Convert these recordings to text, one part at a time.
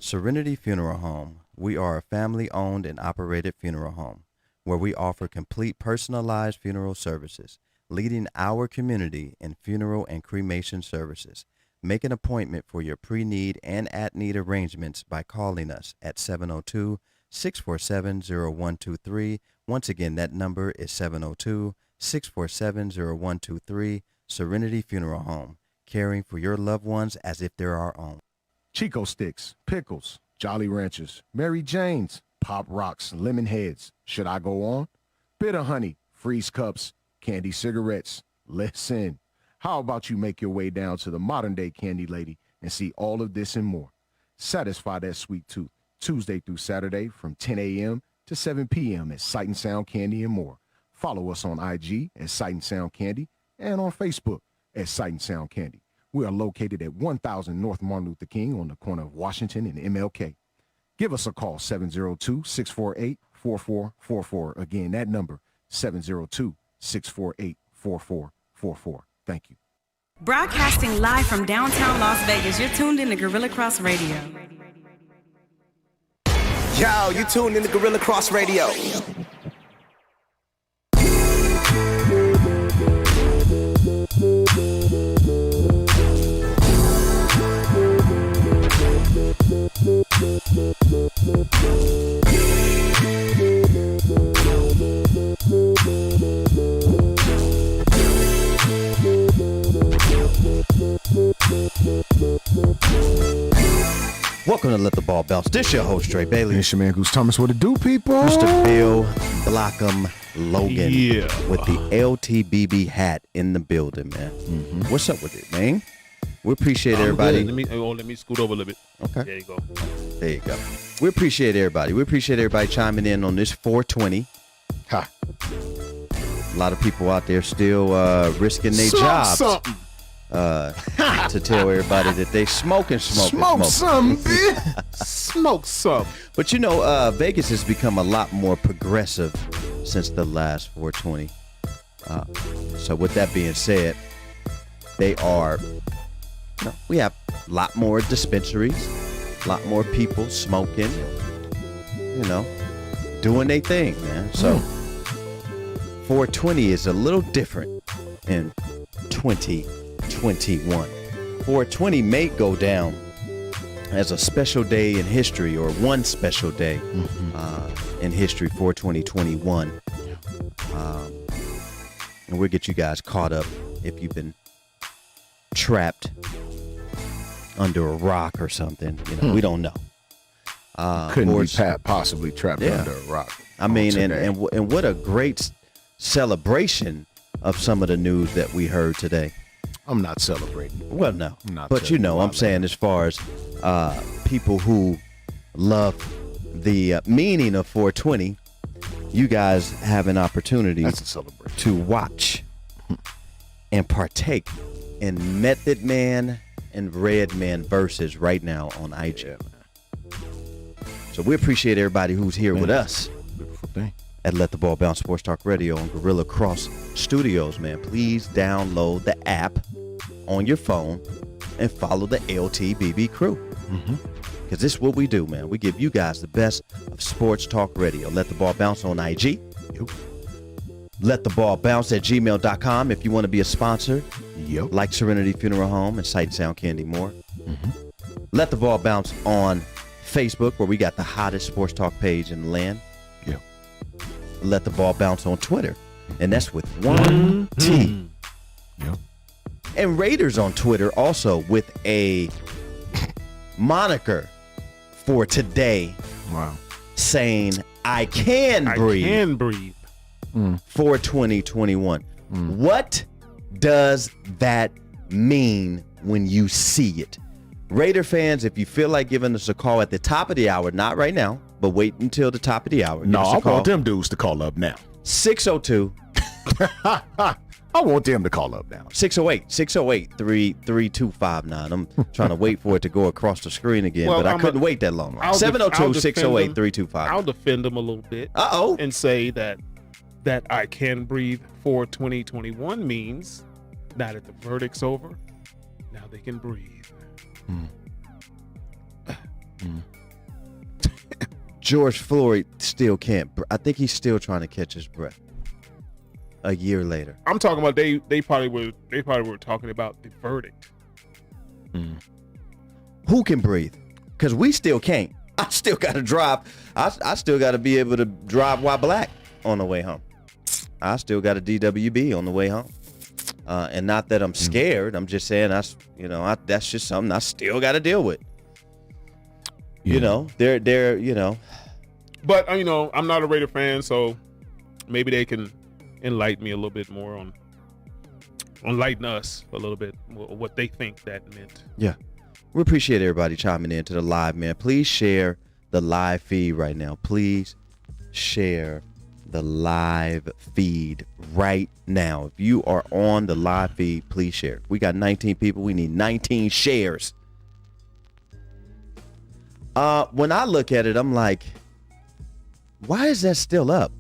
Serenity Funeral Home. We are a family-owned and operated funeral home where we offer complete personalized funeral services, leading our community in funeral and cremation services. Make an appointment for your pre-need and at-need arrangements by calling us at 702-647-0123. Once again, that number is 702-647-0123. Serenity Funeral Home, caring for your loved ones as if they're our own. Chico Sticks, Pickles, Jolly Ranchers, Mary Jane's, Pop Rocks, Lemon Heads. Should I go on? Bitter Honey, Freeze Cups, Candy Cigarettes. Listen, how about you make your way down to the modern day Candy Lady and see all of this and more? Satisfy that sweet tooth Tuesday through Saturday from 10 a.m. to 7 p.m. at Sight and Sound Candy and more. Follow us on IG at Sight and Sound Candy and on Facebook at Sight and Sound Candy. We are located at 1000 North Martin Luther King on the corner of Washington and MLK. Give us a call, 702-648-4444. Again, that number, 702-648-4444. Thank you. Broadcasting live from downtown Las Vegas, you're tuned in to Gorilla Cross Radio. Yo, you tuned in to Gorilla Cross Radio. Welcome to Let the Ball Bounce. This your host, Trey Bailey. It's your man, Goose Thomas. What it do, people? Mr. Bill Blockham Logan with the LTBB hat in the building, man. Mm-hmm. What's up with it, man? We appreciate everybody. Let me scoot over a little bit. Okay. There you go. There you go. We appreciate everybody. We appreciate everybody chiming in on this 420. Ha. A lot of people out there still risking their jobs to tell everybody that they smoking. Smoke some, bitch. Smoke some. But you know, Vegas has become a lot more progressive since the last 420. So with that being said, we have a lot more dispensaries, a lot more people smoking, doing their thing, man. So 420 is a little different in 2021. 420 may go down as a special day in history, or one special day in history for 2021. And we'll get you guys caught up if you've been trapped under a rock or something. We don't know. Couldn't be possibly trapped under a rock. I mean, and what a great celebration of some of the news that we heard today. I'm not celebrating. Well, no. But I'm saying as far as people who love the meaning of 420, you guys have an opportunity That's a celebration. To watch and partake in Method Man and Redman verses right now on IG. So we appreciate everybody who's here with us. Beautiful thing. At Let the Ball Bounce Sports Talk Radio on Gorilla Cross Studios, man. Please download the app on your phone and follow the LTBB crew. Because this is what we do, man. We give you guys the best of sports talk radio. Let the Ball Bounce on IG. Let the Ball Bounce at gmail.com if you want to be a sponsor. Like Serenity Funeral Home and Sight and Sound Candy more. Let the Ball Bounce on Facebook, where we got the hottest sports talk page in the land. Let the Ball Bounce on Twitter, and that's with one T. And Raiders on Twitter also with a moniker for today. Wow. Saying I can breathe. I can breathe. For 2021. What does that mean when you see it? Raider fans, if you feel like giving us a call at the top of the hour, not right now, but wait until the top of the hour. No, I want them dudes to call up now. 602. I want them to call up now. 608-3259. I'm trying to wait for it to go across the screen again, but I couldn't wait that long. 702-608-3259. I'll defend them a little bit. And say that I can breathe for 2021 means now that the verdict's over, now they can breathe. George Floyd still can't. I think he's still trying to catch his breath. A year later, I'm talking about they probably were talking about the verdict. who can breathe? Because we still can't. I still got to drive. I still got to be able to drive while black on the way home. I still got a DWB on the way home. And not that I'm scared. I'm just saying that's just something I still got to deal with. Yeah. You know, they're you know. But I'm not a Raider fan, so maybe they can enlighten me a little bit more on enlighten us a little bit what they think that meant. Yeah. We appreciate everybody chiming in to the live, man. Please share the live feed right now. Please share the live feed right now. If you are on the live feed, please share. We got 19 people. We need 19 shares. When I look at it, I'm like, why is that still up?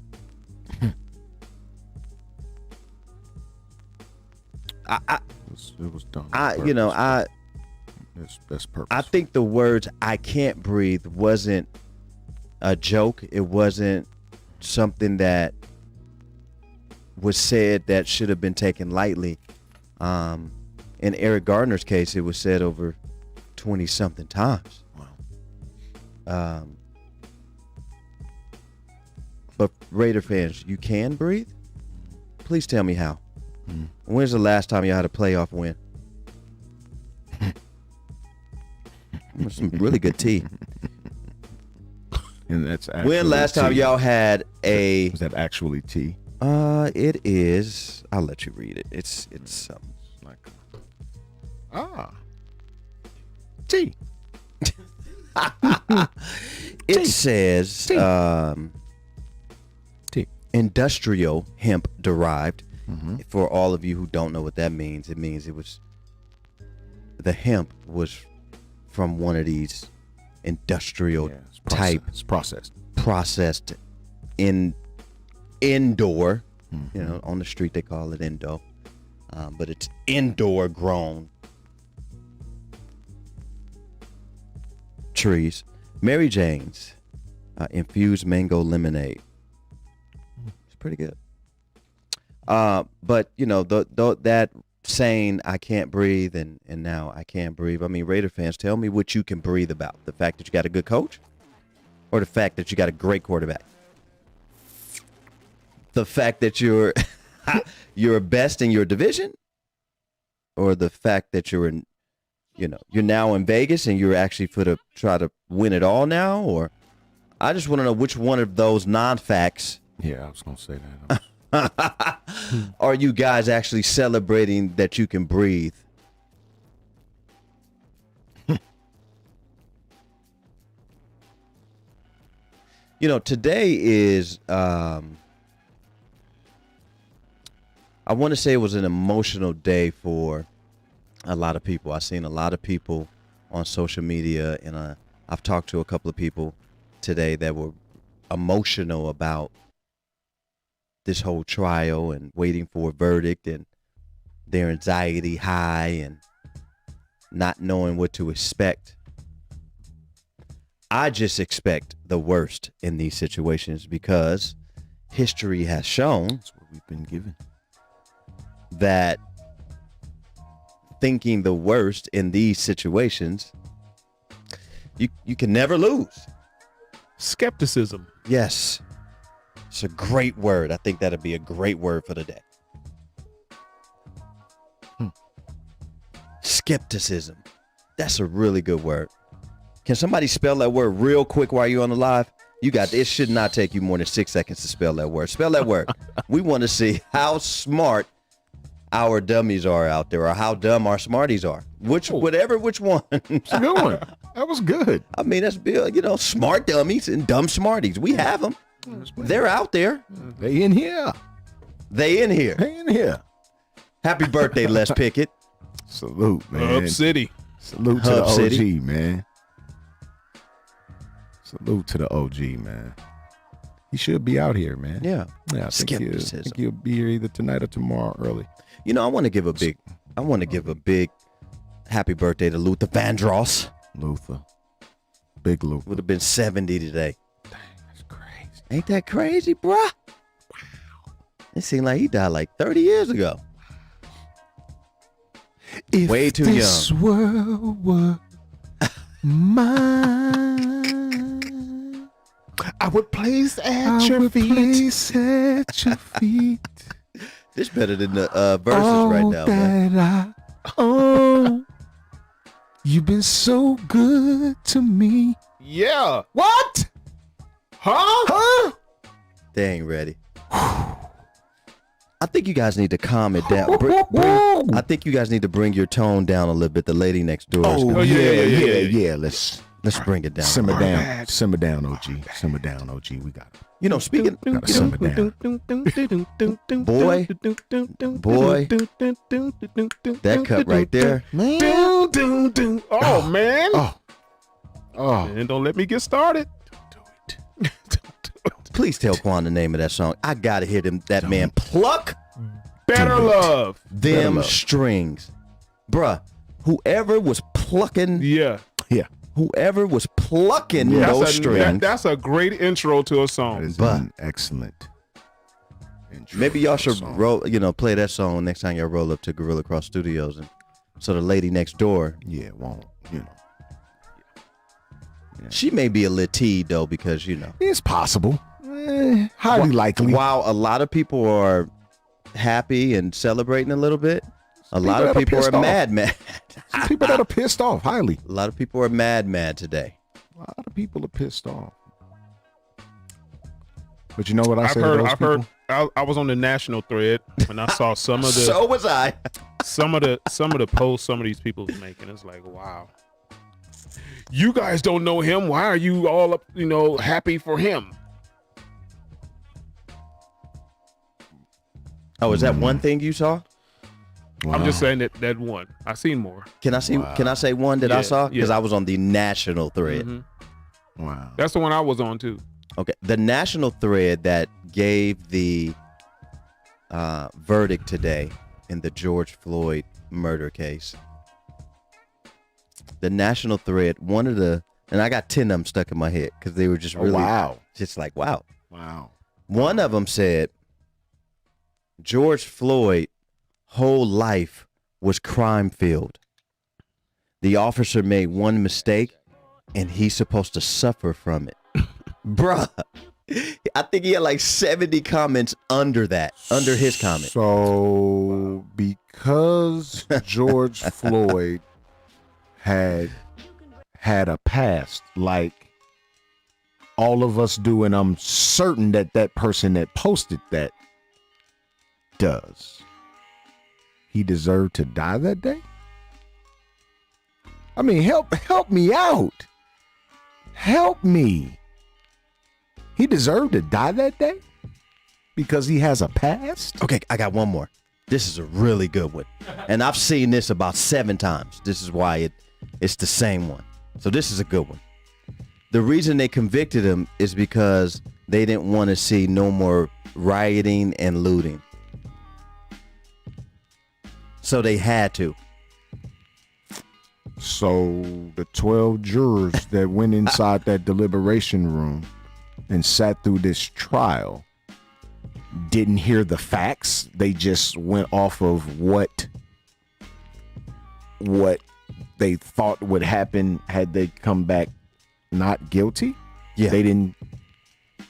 It was done. That's purpose. I think the words "I can't breathe" wasn't a joke. It wasn't something that was said that should have been taken lightly. In Eric Gardner's case, it was said over 20-something times. Wow. But Raider fans, you can breathe? Please tell me how. When's the last time you had a playoff win? Some really good tea. And that's when last time tea. y'all had a? Was that actually tea? It is. I'll let you read it. It's like tea. It says tea. Industrial hemp derived. For all of you who don't know what that means, it means the hemp was from one of these industrial type. It's processed in indoor. On the street they call it indo, but it's indoor grown trees. Mary Jane's infused mango lemonade. It's pretty good. But that saying I can't breathe and now I can't breathe. I mean, Raider fans, tell me what you can breathe about. The fact that you got a good coach or the fact that you got a great quarterback? The fact that you're best in your division, or the fact that you're now in Vegas and you're actually try to win it all now? Or I just want to know which one of those non-facts. Yeah, I was going to say that. Are you guys actually celebrating that you can breathe? Today is I want to say it was an emotional day for a lot of people. I've seen a lot of people on social media, and I've talked to a couple of people today that were emotional about this whole trial and waiting for a verdict, and their anxiety high and not knowing what to expect. I just expect the worst in these situations because history has shown, that's what we've been given, that thinking the worst in these situations, you can never lose. Skepticism. Yes. It's a great word. I think that'd be a great word for the day. Skepticism. That's a really good word. Can somebody spell that word real quick while you're on the live? It should not take you more than 6 seconds to spell that word. Spell that word. We want to see how smart our dummies are out there, or how dumb our smarties are. Which one. It's a good one. That was good. I mean, that's smart dummies and dumb smarties. We have them. They're out there. They in here. Happy birthday, Les Pickett. Salute, man. Hub City. Salute to the OG, man. Salute to the OG, man. He should be out here, man. Yeah. I think he'll be here either tonight or tomorrow early. I want to give a big happy birthday to Luther Vandross. Luther. Big Luther. Would have been 70 today. That's crazy. Ain't that crazy, bruh? Wow. It seemed like he died like 30 years ago. If Way too this young. world were mine, I would place at your feet. This better than the verses right now, man. that I own. You've been so good to me. Yeah. What? Huh? They ain't ready. I think you guys need to calm it down. I think you guys need to bring your tone down a little bit. The lady next door. is Oh, gonna- yeah. Let's bring it down. simmer down. Simmer down, OG. Simmer down, OG. We got it. You know, speaking. Gotta simmer down. Boy. That cut right there. Oh man. Oh. And don't let me get started. Please tell Quan the name of that song. I gotta hear that man pluck Better love. them love. strings, bruh. Whoever was plucking Yeah. those strings. That's a great intro to a That song. is But- an excellent intro Maybe y'all to the should song. play that song next time y'all roll up to Gorilla Cross Studios, and so the lady next door, Yeah, won't, she may be a little teed though, because It's possible. Highly likely. while a lot of people are happy and celebrating a little bit, a lot people of that are people pissed are off. mad. Some people that are pissed off, highly. A lot of people are mad today. A lot of people are pissed off. But you know what I I've say to heard. those I've people? heard. I was on the national thread when I saw some of the So was I. some of the posts some of these people was making. It's like, wow, you guys don't know him. Why are you all up? Happy for him? Oh, is that one thing you saw? I'm just saying that one. I seen more. Can I say one that I Yeah, saw? Because yeah. I was on the national thread. Mhm. Wow. That's the one I was on too. Okay, the national thread that gave the verdict today in the George Floyd murder case. The national thread, and I got 10 of them stuck in my head because they were just really, wow. just like, wow. Wow. One of them said, George Floyd whole life was crime filled. The officer made one mistake and he's supposed to suffer from it. Bruh. I think he had like 70 comments under his comment. So because George Floyd had a past like all of us do, and I'm certain that person that posted that does, he deserved to die that day? I mean, help me out. Help me. He deserved to die that day because he has a past? Okay, I got one more. This is a really good one. And I've seen this about 7 times. This is why it's the same one. So this is a good one. The reason they convicted him is because they didn't want to see no more rioting and looting. So they had to. So the 12 jurors that went inside that deliberation room and sat through this trial didn't hear the facts. They just went off of what they thought would happen had they come back not guilty. Yeah. They didn't.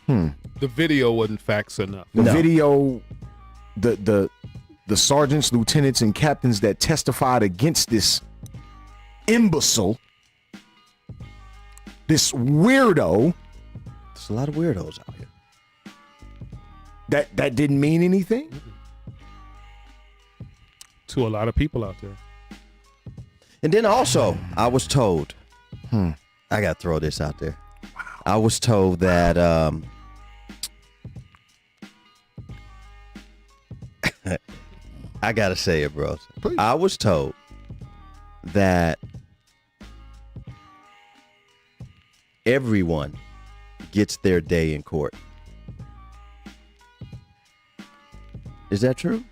The video wasn't facts enough. The No. video, the sergeants, lieutenants, and captains that testified against this imbecile, this weirdo, There's a lot of weirdos out here. that didn't mean anything. To a lot of people out there. And then also, I was told, I got to throw this out there. I was told that I got to say it, bro. Please. I was told that everyone gets their day in court. Is that true?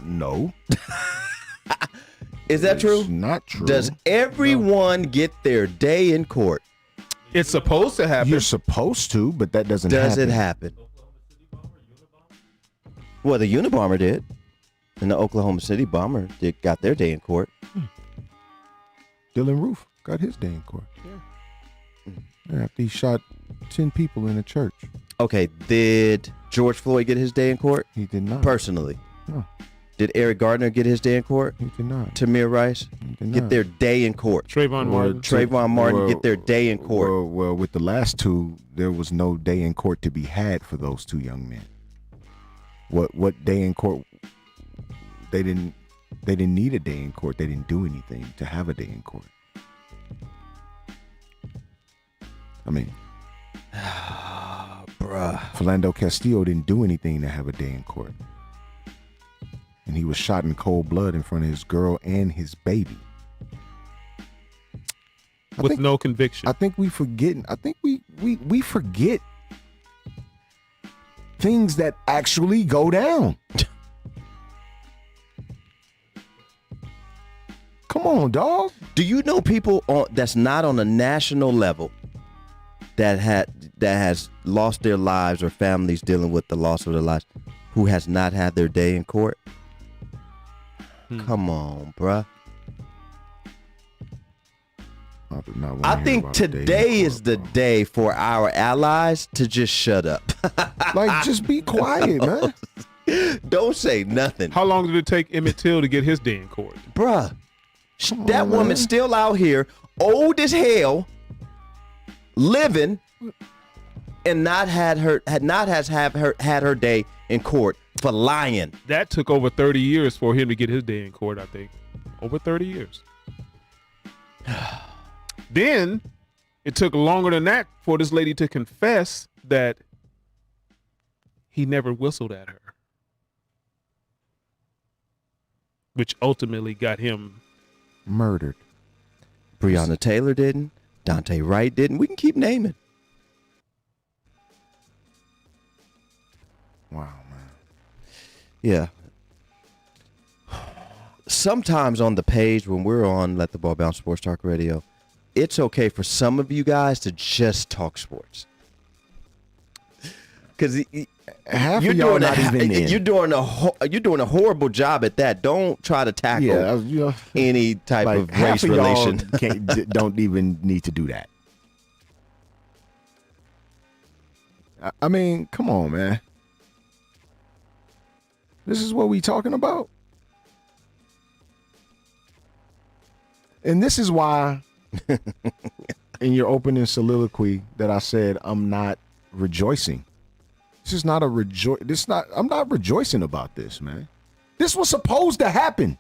No. Is that true? It's not true. Does everyone get their day in court? It's supposed to happen. You're supposed to, but that doesn't Does happen. it happen? Well, the Unabomber did. And the Oklahoma City Bomber got their day in court. Dylan Roof got his day in court. Yeah, after he shot 10 people in a church. Okay, did George Floyd get his day in court? He did not. Personally. No, Did Eric Gardner get his day in court? he did not. Tamir Rice He did get not. their day in court. Trayvon Martin. Trayvon Martin get their day in court. Well, with the last two, there was no day in court to be had for those two young men. What day in court? They didn't need a day in court. They didn't do anything to have a day in court. I mean, Bruh. Philando Castillo didn't do anything to have a day in court. And he was shot in cold blood in front of his girl and his baby. With no conviction. I think we forgetting. I think we forget things that actually go down. Come on, dog. Do you know people that's not on a national level that has lost their lives or families dealing with the loss of their lives who has not had their day in court? Come on, bruh. I think today is the day for our allies to just shut up. Like, just be quiet, man. Don't say nothing. How long did it take Emmett Till to get his day in court? Bruh, that on, woman's man. still out here, old as hell, living, and had her day in court for lying. That took over 30 years for him to get his day in court, I think. Over 30 years. Then it took longer than that for this lady to confess that he never whistled at her, which ultimately got him Murdered. Breonna Taylor didn't. Dante Wright didn't. We can keep naming. Wow, man. Yeah. Sometimes on the page when we're on Let the Ball Bounce Sports Talk Radio, it's okay for some of you guys to just talk sports. Because Half you're of y'all doing not even in. you're doing a horrible job at that. Don't try to tackle Yeah, you know, any type like of half race of y'all relation. don't even need to do that. I mean, come on, man. This is what we talking about. And this is why in your opening soliloquy that I said I'm not rejoicing. This is not a I'm not rejoicing about this, man. This was supposed to happen.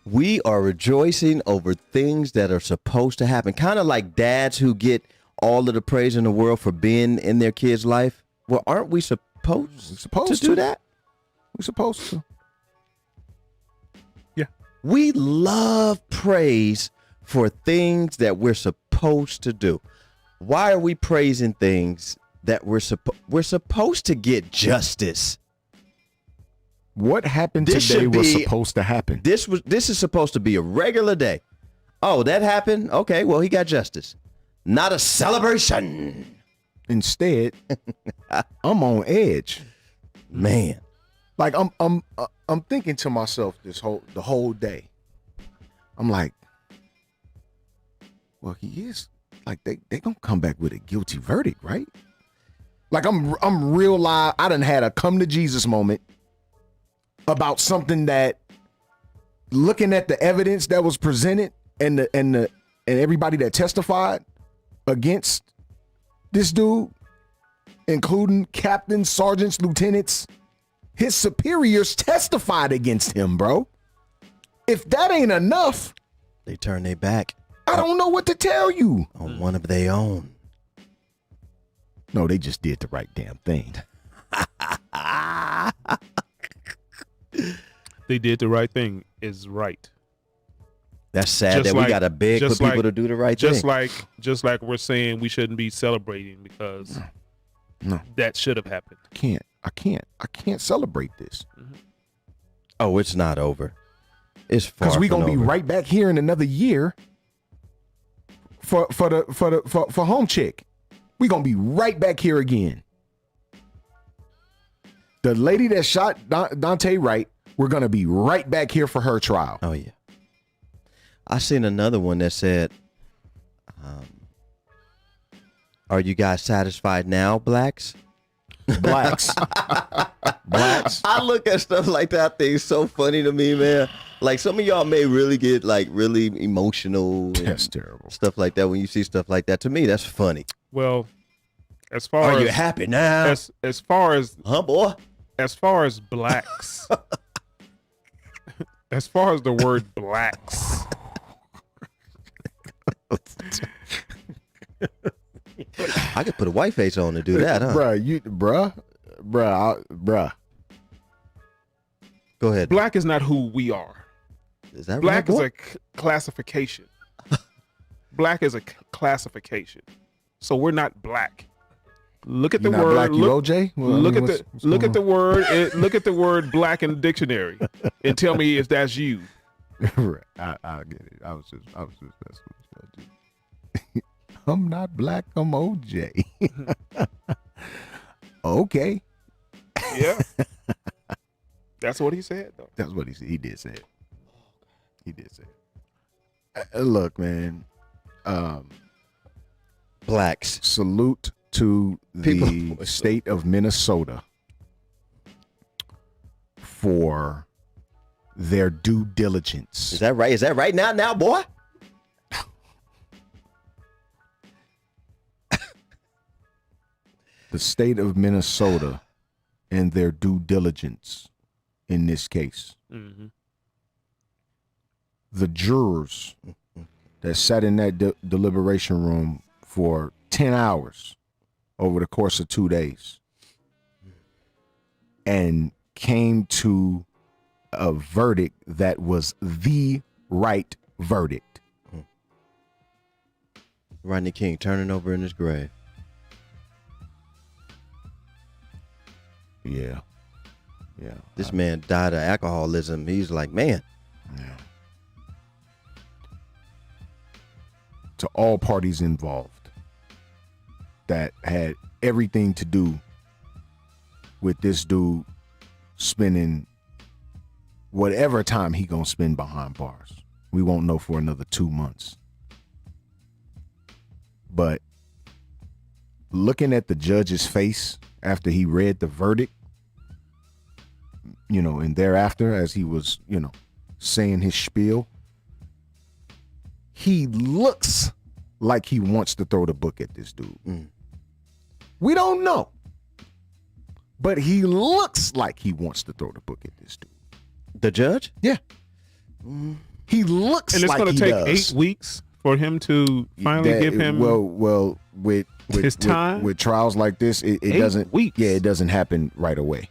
We are rejoicing over things that are supposed to happen. Kind of like dads who get all of the praise in the world for being in their kid's life. Well, aren't we supposed to do that? We're supposed to. Yeah. We love praise for things that we're supposed to do. Why are we praising things that we're supposed to get justice? What happened This today should was be- supposed to happen. This is supposed to be a regular day. Oh, that happened? Okay, well, he got justice. Not a celebration. Instead, I'm on edge. Man. Like I'm thinking to myself the whole day. I'm like, well, he is like they gonna come back with a guilty verdict, right? Like I'm real live. I done had a come to Jesus moment about something that, looking at the evidence that was presented and everybody that testified against this dude, including captains, sergeants, lieutenants, his superiors testified against him, bro. If that ain't enough, They turn their back I don't know what to tell you. on one of their own. No, they just did the right damn thing. They did the right thing is right. That's sad that we got to beg for people to do the right just thing. Just like we're saying we shouldn't be celebrating because No. that should have happened. I can't celebrate this. Oh, it's not over. It's far because we from gonna be over. right back here in another year for home chick. We gonna be right back here again. The lady that shot Dante Wright, we're gonna be right back here for her trial. Oh yeah. I seen another one that said, "Are you guys satisfied now, blacks?" Blacks. I look at stuff like that. I think it's so funny to me, man. Like some of y'all may really get like really emotional. And That's terrible. stuff like that when you see stuff like that. To me, that's funny. Well, as far Are as you happy now? as far as Boy? as far as blacks, as far as the word blacks, I could put a white face on to do that, huh? Bruh. Go ahead. black is not who we are. Is that Black right? is boy? a classification. Black is a classification. So we're not black. Look at the You not word. black, you OJ? Well, I Look mean, at what's the look going at the word. Look at the word black in the dictionary, and tell me if that's you. Right. I get it. I was just messing with you. I'm not black. I'm OJ. Okay. Yeah, that's what he said though. That's what he said. He did say it. He did say it. Look, man. Blacks. Salute to the People- state of Minnesota for their due diligence. Is that right? Is that right now, boy? The state of Minnesota and their due diligence in this case. Mm-hmm. The jurors that sat in that deliberation room for 10 hours over the course of 2 days and came to a verdict that was the right verdict. Rodney King turning over in his grave. Yeah. This man died of alcoholism. He's like, man, Yeah. To all parties involved that had everything to do with this dude spending whatever time he gonna spend behind bars. We won't know for another 2 months. But looking at the judge's face after he read the verdict, and thereafter as he was, saying his spiel, he looks like he wants to throw the book at this dude. We don't know. But he looks like he wants to throw the book at this dude. the judge? Yeah. He looks And it's like going he to take does. 8 weeks for him to finally give him. Well, with his time? with trials like this, it 8 doesn't. weeks. Yeah, it doesn't happen right away.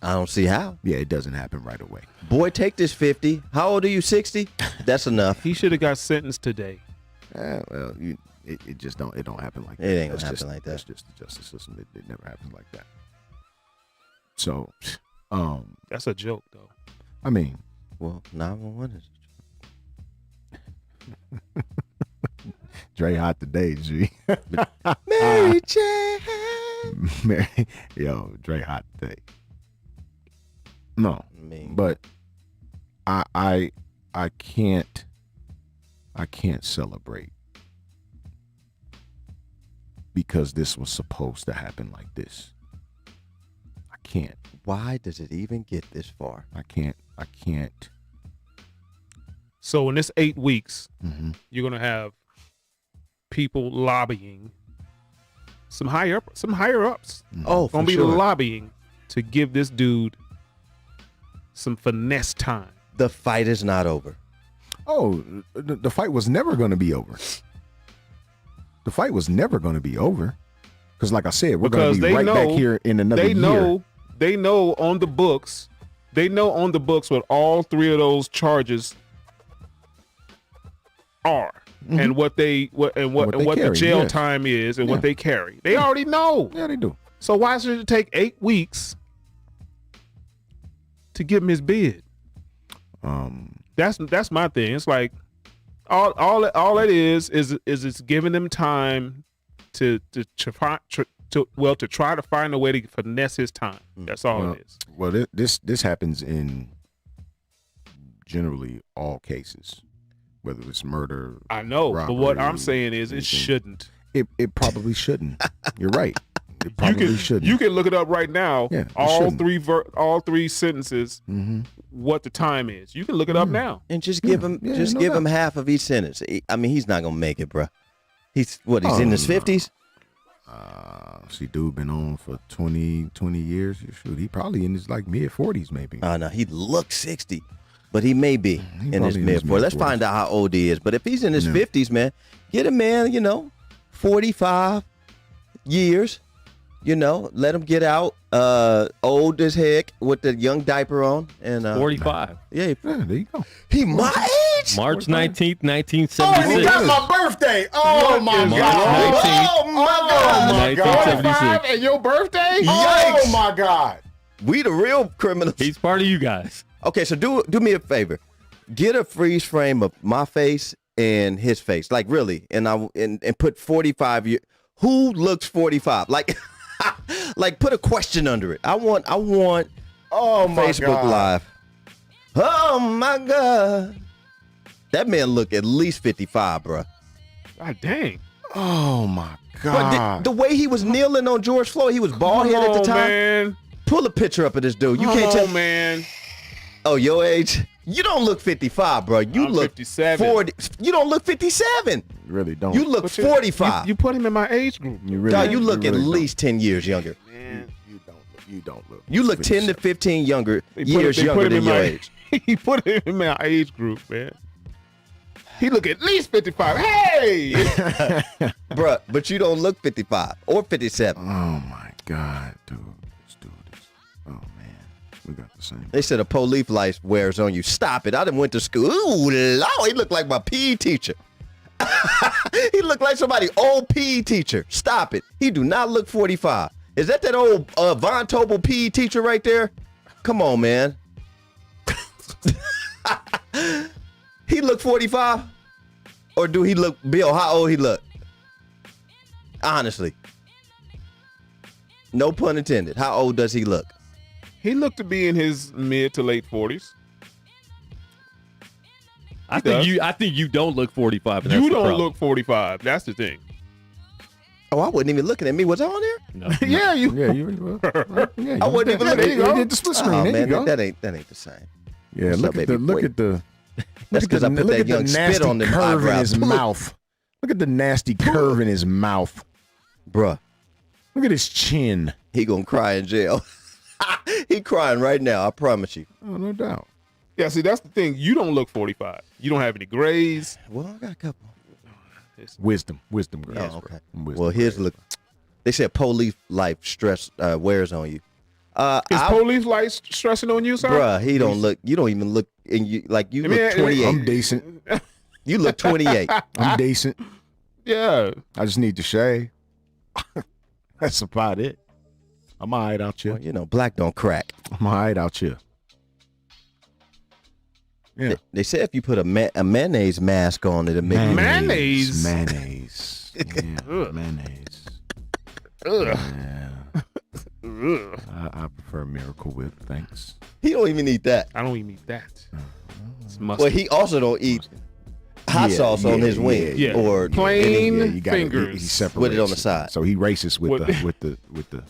I don't see how. Yeah, it doesn't happen right away. Boy, take this 50. How old are you? 60? That's enough. He should have got sentenced today. Well, it just don't. It don't happen like that. It ain't gonna That's happen just- like that. That's just the justice system. It never happens like that. So, That's a joke, though. I mean, Well, 911 is. Dre hot today, G. Mary Jane. Mary, Dre hot today. No, I mean, but I can't celebrate because this was supposed to happen like this. I can't. why does it even get this far? I can't. So in this 8 weeks, Mm-hmm. you're going to have people lobbying some higher ups. Oh, Going for to be sure. lobbying to give this dude some finesse time. The fight is not over. Oh, the fight was never going to be over. The fight was never going to be over. Because like I said, we're going Because to be they right know- back here in another They year. know on the books. They know on the books what all 3 of those charges are, and what the carry, jail yes. time is, and Yeah. what they carry. They already know. Yeah, they do. So why should it take 8 weeks to give him his bid? That's my thing. It's like all it is it's giving them time to try to find a way to finesse his time. That's all it is. Well, this happens in generally all cases, whether it's murder. I know, but what I'm robbery, saying is it anything. shouldn't. It probably shouldn't. You're right. It probably shouldn't. You can look it up right now. Yeah, it all shouldn't. all three sentences. What the time is? You can look it up now. And just give him half of each sentence. I mean, he's not gonna make it, bro. He's in his 50s. See, dude been on for 20 years. Shoot, he probably in his like mid 40s maybe. Oh no, he looks 60, but he may be in his probably in mid his 40s. Let's mid-40s. find out how old he is. But if he's in his 50s, man, get him, man. 45 years. Let him get out. Old as heck with the young diaper on and 45. Yeah, Yeah, there you go. he my age. March 19th, Oh, 1976. my birthday. Oh my March God. 19th. Oh my God. 1976. And your birthday? Oh my God. We the real criminals. He's part of you guys. Okay, so do me a favor. Get a freeze frame of my face and his face, like really, and put 45 years. Who looks 45? Like, like put a question under it. I want. Oh my Facebook God. Live. Oh my God, that man look at least 55, bro. God dang. Oh my But God. the way he was kneeling on George Floyd, he was bald headed at the time. Man. Pull a picture up of this dude. You Come can't tell. on, man. Oh, your age? You don't look 55, bro. You I'm look 57. 40. You don't look 57. You really don't. You look But you- 45. You put him in my age group. You really, Dog, you look at really don't. least 10 years younger. Man. You don't look. You look 10 to 57. 15 They years put younger him than in your my- age. He put him in my age group, man. He look at least 55. Hey! Bruh, but you don't look 55 or 57. Oh my God, dude. This dude is. Oh man, we got the same. They said a police light wears on you. Stop it. I done went to school. Ooh, Lord, he looked like my PE teacher. He looked like somebody old PE teacher. Stop it. He do not look 45. Is that old Von Tobel PE teacher right there? Come on, man. He look 45? Or do he look, Bill, how old he look? Honestly. No pun intended. How old does he look? He looked to be in his mid to late 40s. I does. think you don't look 45. And that's You the don't problem. look 45. That's the thing. Oh, I wasn't even looking at me. Was I on there? No. Yeah, you. Yeah, you. Yeah, I wasn't even there looking. you go. Did the split screen. Oh there man, you go. that ain't the same. Yeah, What's look up, at baby? the look Wait. at the. That's because I put that young spit on them curve in eyebrows. his mouth. Look at the nasty curve in his mouth. Bruh, Look at his chin. he gonna cry in jail. He crying right now. I promise you. Oh, no doubt. Yeah, see, that's the thing. You don't look 45. You don't have any grays. Well, I got a couple. Wisdom, grace. Oh, okay. Wisdom Well, his grace. look. They said police life stress wears on you. Is police lights stressing on you, sir? Bruh, he don't look. You don't even look. And you like you I mean, look I mean, 28. I'm decent. You look 28. I'm decent. Yeah. I just need to shave. That's about it. I'm all right out Well, here. you know, black don't crack. I'm all right out here. Yeah. They said if you put a mayonnaise mask on, it'll make you. Mayonnaise? Mayonnaise. Yeah, Ugh. mayonnaise. Ugh. Yeah. Ugh. I prefer Miracle Whip, thanks. He don't even eat that. I don't even eat that. It's Well, mustard. he also don't eat hot Yeah, sauce on yeah, his wing yeah. or Plain Yeah, you gotta- fingers. He separates With it on the side. So he races with What- the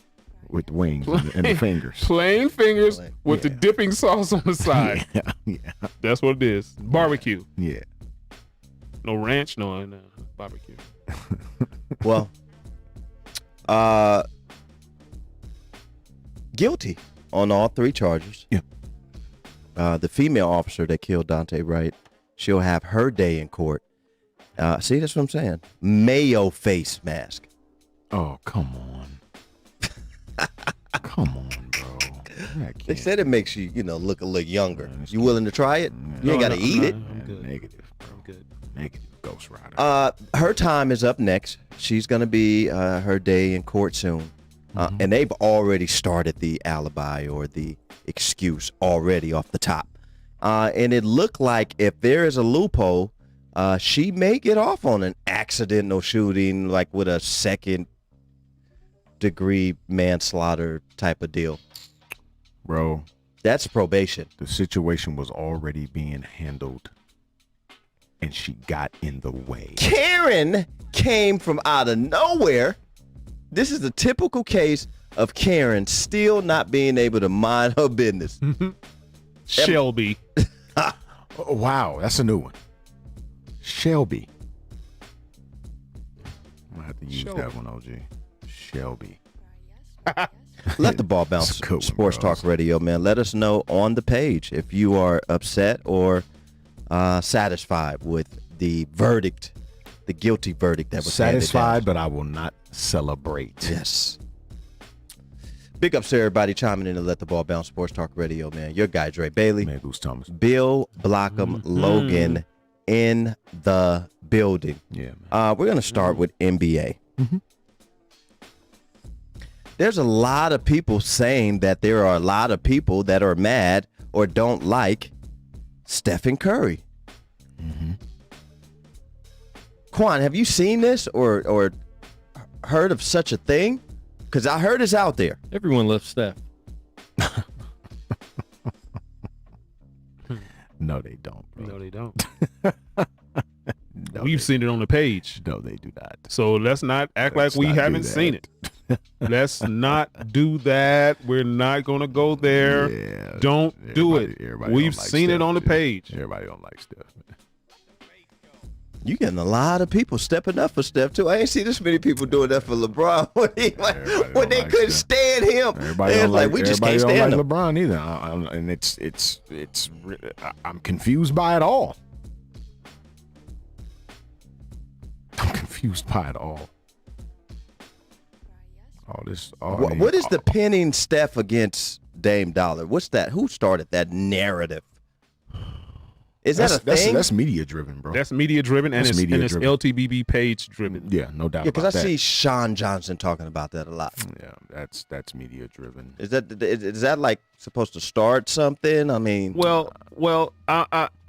wings and the fingers. Plain fingers Plain. with the dipping sauce on the side. Yeah, yeah, That's what it is. Barbecue. yeah. No ranch, no barbecue. Well, guilty on all three charges. Yeah. The female officer that killed Dante Wright, she'll have her day in court. See, that's what I'm saying. Mayo face mask. Oh, come on. Come on, bro. They said it makes you, look a little younger. Yeah, it's You willing to try it? You ain't got to eat it. I'm good. Negative, bro. I'm good. Negative Ghost Rider. Her time is up next. She's going to be her day in court soon. And they've already started the alibi or the excuse already off the top. And it looked like if there is a loophole, she may get off on an accidental shooting, like with a second-degree manslaughter type of deal. Bro, That's probation. the situation was already being handled, and she got in the way. Karen came from out of nowhere. This is the typical case of Karen still not being able to mind her business. Shelby. Oh, wow, that's a new one. Shelby. I'm gonna have to use Shelby. that one, OG. Shelby. Let the ball bounce. That's a good one, Sports bro. Talk Radio, man. Let us know on the page if you are upset or satisfied with the verdict, the guilty verdict that was handed Satisfied, down. but I will not celebrate. Yes. Big ups to everybody chiming in to Let the Ball Bounce. Sports Talk Radio, man. Your guy Dre Bailey, Man, Goose Thomas. Bill Blockham Logan in the building. Yeah, man. We're going to start with NBA. There's a lot of people saying that there are a lot of people that are mad or don't like Stephen Curry. Quan, have you seen this or heard of such a thing? Because I heard it's out there. Everyone loves Steph. No, they don't, bro. No, they don't. No, We've they, seen it on the page. no, they do not. So let's not act Let's like we not do haven't that. seen it. Let's not do that. We're not going to go there. Yeah, Don't do it. everybody We've don't like seen it Steph, on the dude. page. Everybody don't like Steph, man. You getting a lot of people stepping up for Steph too. I ain't seen this many people doing that for LeBron when, Everybody when they don't like couldn't Steph. stand him. Everybody They don't was like. we just Everybody can't don't stand like him. LeBron either, and I'm confused by it all. I'm confused by it all. All this. All, I mean, What is the pinning Steph against Dame Dollar? What's that? Who started that narrative? Is that a thing? That's media driven, bro. That's media driven and That's it's media-driven. LTBB page driven. Yeah, no doubt Yeah, about because I that. see Sean Johnson talking about that a lot. Yeah, that's media driven. Is that like supposed to start something? I mean, Well, I'm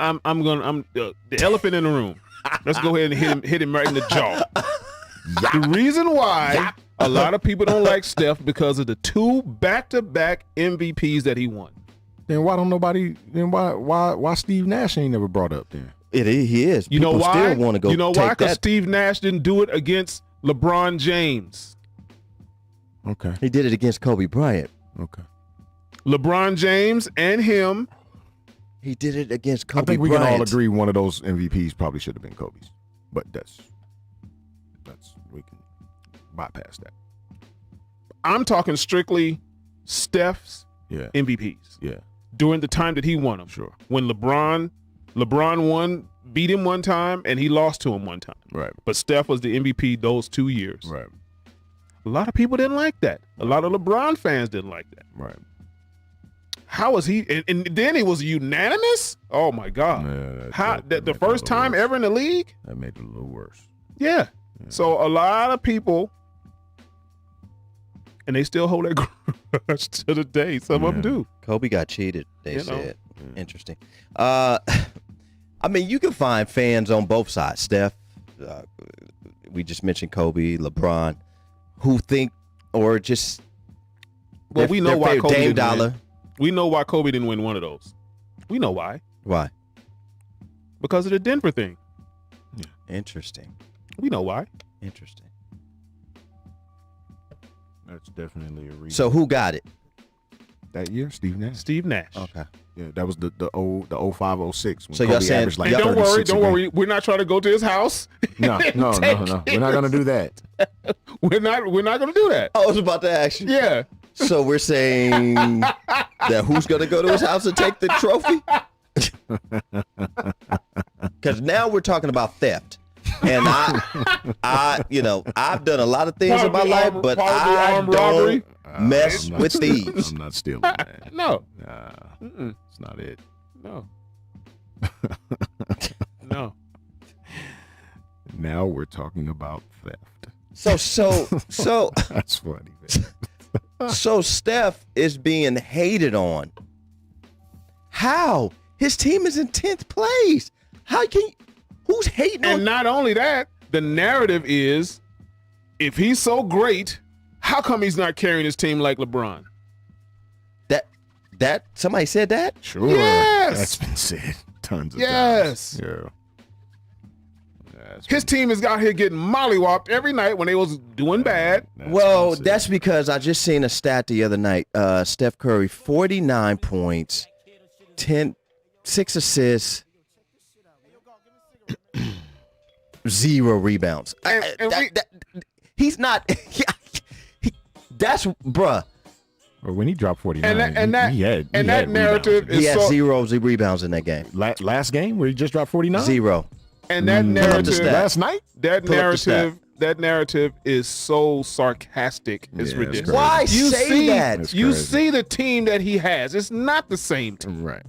the elephant in the room. Let's go ahead and hit him right in the jaw. The reason why a lot of people don't like Steph because of the 2 back-to-back MVPs that he won. Then why don't nobody? Then why Steve Nash ain't never brought up then? he is. You know People why? Still want to go. You know why? take Because that. Steve Nash didn't do it against LeBron James. Okay, He did it against Kobe Bryant. okay. LeBron James and him. He did it against Kobe I think we Bryant. can all agree one of those MVPs probably should have been Kobe's, but that's we can bypass that. I'm talking strictly Steph's Yeah, MVPs yeah, during the time that he won them. sure, When LeBron won, beat him one time, and he lost to him one time. right, But Steph was the MVP those 2 years. right, A lot of people didn't like that. A lot of LeBron fans didn't like that. right. How was he? And then it was unanimous. Oh my God! Yeah, How that the made it a first little time worse. ever in the league? That made it a little worse. Yeah. So a lot of people, and they still hold that grudge to the day. Some of them do. Kobe got cheated. They You know. said. Interesting. I mean, you can find fans on both sides. Steph, we just mentioned Kobe, LeBron, who think or just. Well, we know why Kobe Dame didn't Dollar. win. We know why Kobe didn't win one of those. We know why. Why? Because of the Denver thing. Interesting. We know why. Interesting. That's definitely a reason. So who got it? that year, Steve Nash. Steve Nash. Okay. Yeah, that was the 05-06. When So y'all Kobe saying- averaged like And don't 36 worry, a game. We're not trying to go to his house. No. We're not gonna do that. We're not going to do that. I was about to ask you. Yeah. So we're saying that who's going to go to his house and take the trophy? Because now we're talking about theft. And I've done a lot of things in my Probably life, armed- but probably I armed don't robbery. mess I'm not with stealing. thieves. I'm not stealing, man. No. Nah, Mm-mm. it's not it. No. No. Now we're talking about theft. So That's funny, man. So Steph is being hated on. How His team is in 10th place. How can you, who's hating on? And not only that, the narrative is, if he's so great, how come he's not carrying his team like LeBron? That somebody said that? Sure. Yes. That's been said tons of Yes. times. Yeah. His team is out here getting mollywopped every night when they was doing bad. Well, that's because I just seen a stat the other night. Steph Curry, 49 points, 6 assists, 0 rebounds. He's not. That's bruh. Or when he dropped 49, And that he had narrative rebounds. He is had so, 0 rebounds in that game. Last game where he just dropped 49? 0. and that up the narrative, stat. Last night? that Pull up the stat. narrative is so sarcastic. It's Yeah, it's ridiculous. crazy. Why You say see, that? It's you crazy. see the team that he has. It's not the same team. Right.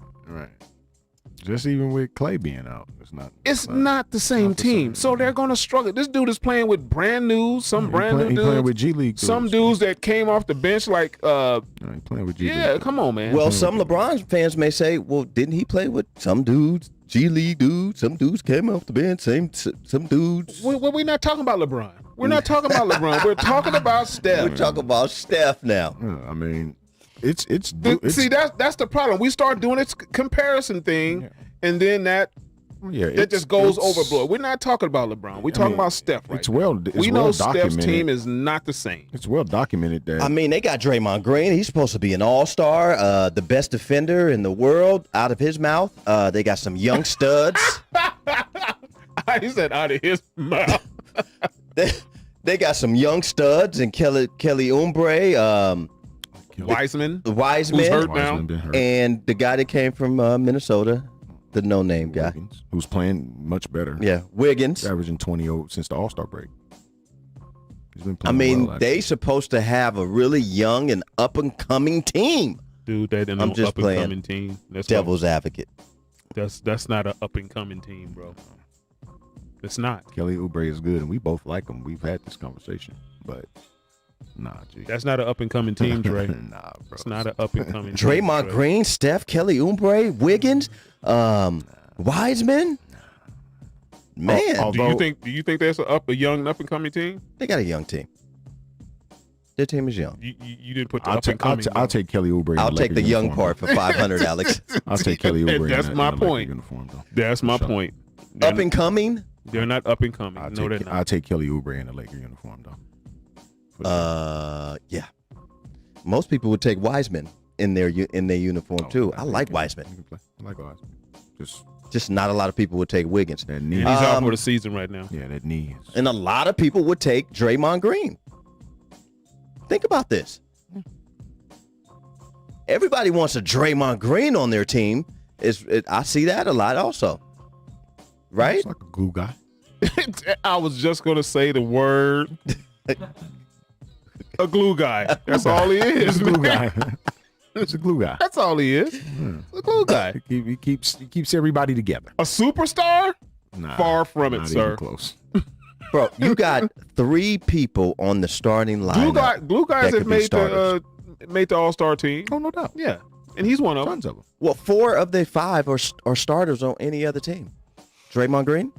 Just even with Clay being out, It's not the same not the team. same. So they're going to struggle. This dude is playing with brand new, some brand new He playing dudes. with G League. Some dudes that came off the bench like, He playing with G League. yeah, come on, man. Well, some LeBron fans may say, well, didn't he play with some dudes, G League dudes? Some dudes came off the bench, some dudes. We're not talking about LeBron. We're not talking about LeBron. We're talking about Steph. We're talking about Steph now. Yeah, I mean, it's See, that's the problem. We start doing this comparison thing, and then that just goes overboard. We're not talking about LeBron. We're talking about Steph right It's now. well We know well Steph's documented. team is not the same. It's well documented that I mean, they got Draymond Green. He's supposed to be an all-star, the best defender in the world. Out of his mouth, they got some young studs. He said out of his mouth. They got some young studs and Kelly Oubre, Wiseman. Wiseman, Who's hurt now. Wiseman been hurt. and the guy that came from Minnesota, the no-name guy. Wiggins, who's playing much better. Yeah, Wiggins. He's averaging 20 since the All-Star break. He's been I playing mean, well, they actually. supposed to have a really young and up-and-coming team. Dude, that an I'm just up and playing coming team. That's Devil's advocate. That's not an up and coming team, bro. It's not. Kelly Oubre is good, and we both like him. We've had this conversation, but nah, G. That's not an up and coming team, Dre. Nah, bro. It's not an up and coming. Draymond Green, Steph, Kelly Oubre, Wiggins, Wiseman. Man, Do you think that's a young up and coming team? they got a young team. Their team is young. You didn't put the I'll up and coming. I'll take Kelly Oubre. in I'll a take the Laker young uniform, part for 500, Alex. though. I'll take Kelly Oubre. That's in my a Laker point. Uniform, though. That's my Sure. point. Up and coming. They're not up and coming. No, they're not. I'll take Kelly Oubre in a Laker uniform, though. For sure. Yeah. Most people would take Wiseman in their uniform Oh, too. I I think like he can- Wiseman. he can play. I like Wiseman. Just not a lot of people would take Wiggins. That knee. And he's out Um, for the season right now. Yeah, that knee. Is, And a lot of people would take Draymond Green. Think about this. Everybody wants a Draymond Green on their team. I see that a lot also. Right? He's like a glue guy. I was just gonna say the word. A glue guy. That's all he is. He's a glue man. guy. He's a glue guy. That's all he is. A glue guy. He keeps everybody together. A superstar? Nah, Far from it, not sir. even close. Bro, you got 3 people on the starting lineup. Glue guys that have could be starters. made the All-Star team. Oh, no doubt. Yeah, and he's one of them. Tons of them. Well, 4 of the 5 are starters on any other team. Draymond Green,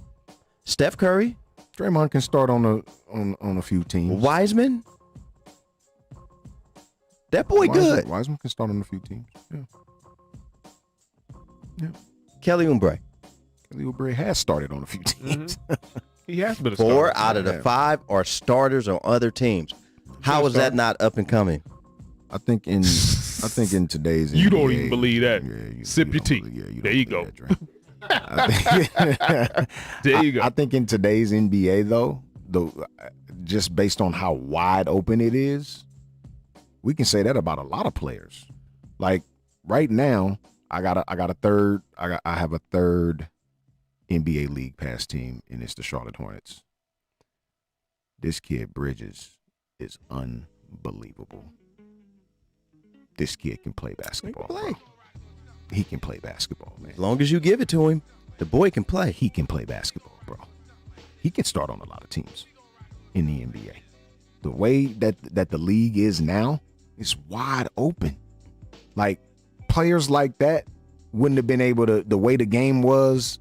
Steph Curry, Draymond can start on a few teams. Wiseman. That boy good. Wiseman can start on a few teams. Yeah. Kelly Oubre. Kelly Oubre has started on a few teams. He has been a 4 starter. out of the 5 are starters on other teams. How is that not up and coming? I think in today's You NBA, don't even believe that. Yeah, Sip your don't tea. believe- yeah, There don't you believe go. that, Dre. There you go. I think in today's NBA though, just based on how wide open it is, we can say that about a lot of players. Like right now, I have a third NBA League Pass team, and it's the Charlotte Hornets. This kid Bridges is unbelievable. This kid can play basketball. play. Bro. He can play basketball, man. As long as you give it to him, the boy can play. He can play basketball, bro. He can start on a lot of teams in the NBA. The way that the league is now is wide open. Like players like that wouldn't have been able to, the way the game was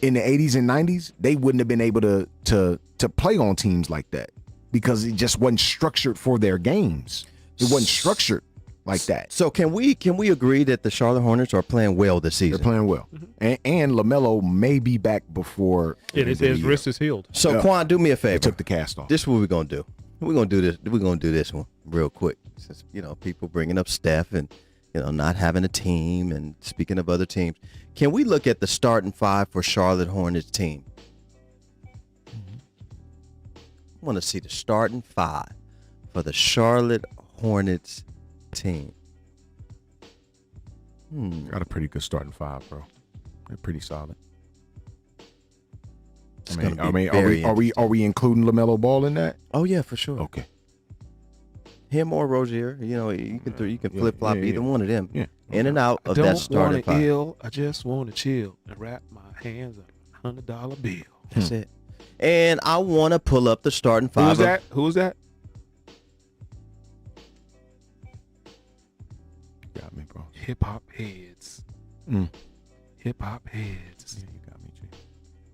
in the 80s and 90s, they wouldn't have been able to play on teams like that because it just wasn't structured for their games. It wasn't structured like that. So can we agree that the Charlotte Hornets are playing well this They're season? playing well. And LaMelo may be back before His wrist is healed. So Yeah. Quan, do me a they favor. took the cast off. This is what we're gonna do. We're gonna do this. We're gonna do this one real quick. Since people bringing up Steph and not having a team and speaking of other teams, can we look at the starting five for Charlotte Hornets team? I want to see the starting five for the Charlotte Hornets team. Got a pretty good starting five, bro. They're pretty solid. It's I mean, gonna be very are we including LaMelo Ball in that? Oh yeah, for sure. Okay. Him or Rozier, you can flip flop yeah, either yeah. one of them. Yeah. In and out of that Don't starting want to five. ill. I just want to chill and wrap my hands on a $100 bill. That's it. And I want to pull up the starting five. Who's that? Who's that? Got me, bro. Hip hop heads. Mm. Hip hop heads. Yeah, you got me, G.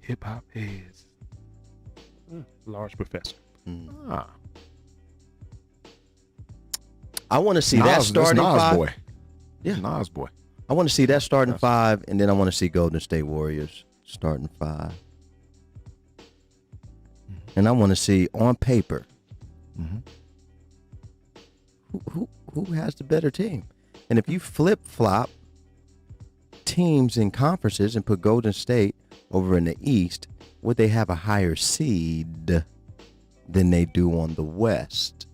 Hip hop heads. Large professor. Ah. I want to see that starting Nas five. boy. Yeah. Nas boy. I want to see that starting five, and then I want to see Golden State Warriors starting five. And I want to see on paper who has the better team. And if you flip flop teams in conferences and put Golden State over in the East, would they have a higher seed than they do on the West?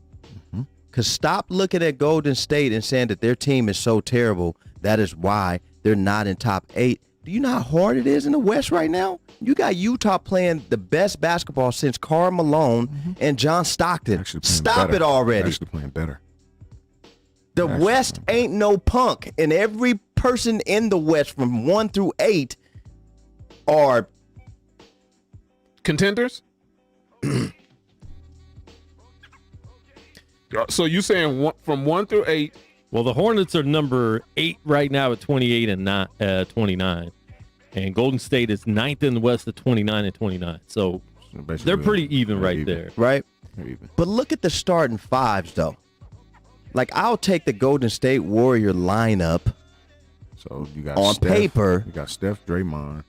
Because stop looking at Golden State and saying that their team is so terrible, that is why they're not in top 8. Do you know how hard it is in the West right now? You got Utah playing the best basketball since Karl Malone and John Stockton. Actually playing Stop better. it already. Actually playing better. The actually West ain't no punk, and every person in the West from 1 through 8 are Contenders? So you saying from 1 through 8? Well, the Hornets are number 8 right now at 28 and 29. And Golden State is 9th in the West at 29 and 29. So Basically, they're pretty even they're right even. there. right. They're even. But look at the starting fives, though. Like, I'll take the Golden State Warrior lineup So you got on Steph, paper. You got Steph, Draymond.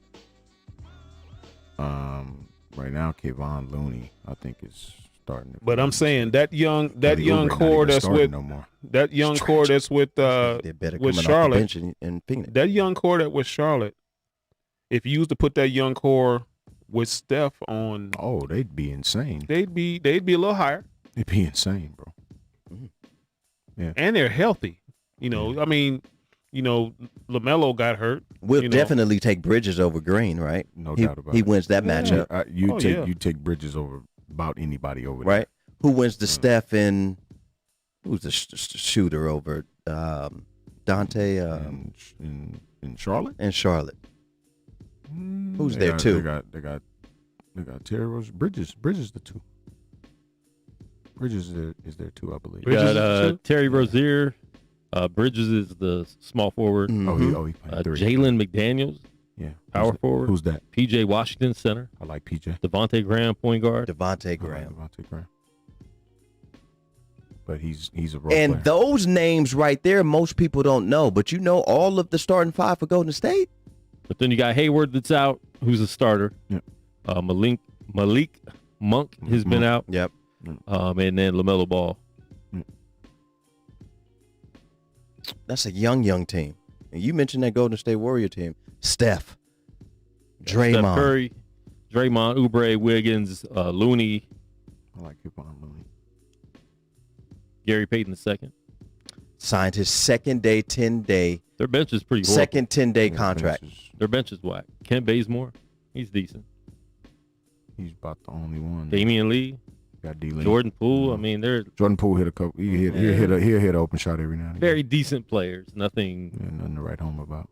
Right now, Kevon Looney, I think is starting. To But I'm saying that young Kelly Oubre not core even that's starting with no more. that young core that's with They better with coming off the Charlotte. bench in Phoenix. That young core that was Charlotte. If you used to put that young core with Steph on, Oh, they'd be insane. they'd be a little higher, They'd be insane, bro. and they're healthy. I mean, LaMelo got hurt. We'll you know. definitely take Bridges over Green, right? No he, doubt about he it. wins that matchup, You take Bridges over about anybody over there. right? Who wins the Steph and who's the shooter over Dante In Charlotte. and Charlotte? Who's there too? They got Terry Rose. Bridges the 2. Bridges is there too, I believe. We got Bridges is two? Terry Rozier. Bridges is the small forward. He playing 3. Jalen McDaniels, Yeah. power Who's forward. Who's that? PJ Washington, center. I like PJ. Devontae Graham, point guard. Devontae Graham. Devontae Graham. But he's a role And player. those names right there, most people don't know. But you know all of the starting five for Golden State? But then you got Hayward that's out, who's a starter. Yep. Malik Monk has been out. Yep. And then LaMelo Ball. That's a young team. And you mentioned that Golden State Warrior team. Steph. Draymond. Steph Curry, Draymond, Oubre, Wiggins, Looney, I like Kevon Looney. Gary Payton II. Signed his second 10-day Their bench is pretty horrible. second 10-day contract. Their bench is whack. Kent Bazemore, he's decent. He's about the only one. Damian Lee, Got D-Lane. Jordan Poole. I mean, they're Jordan Poole hit a couple. He'll hit an open shot every now and again. very decent players. Nothing. Yeah, nothing to write home about.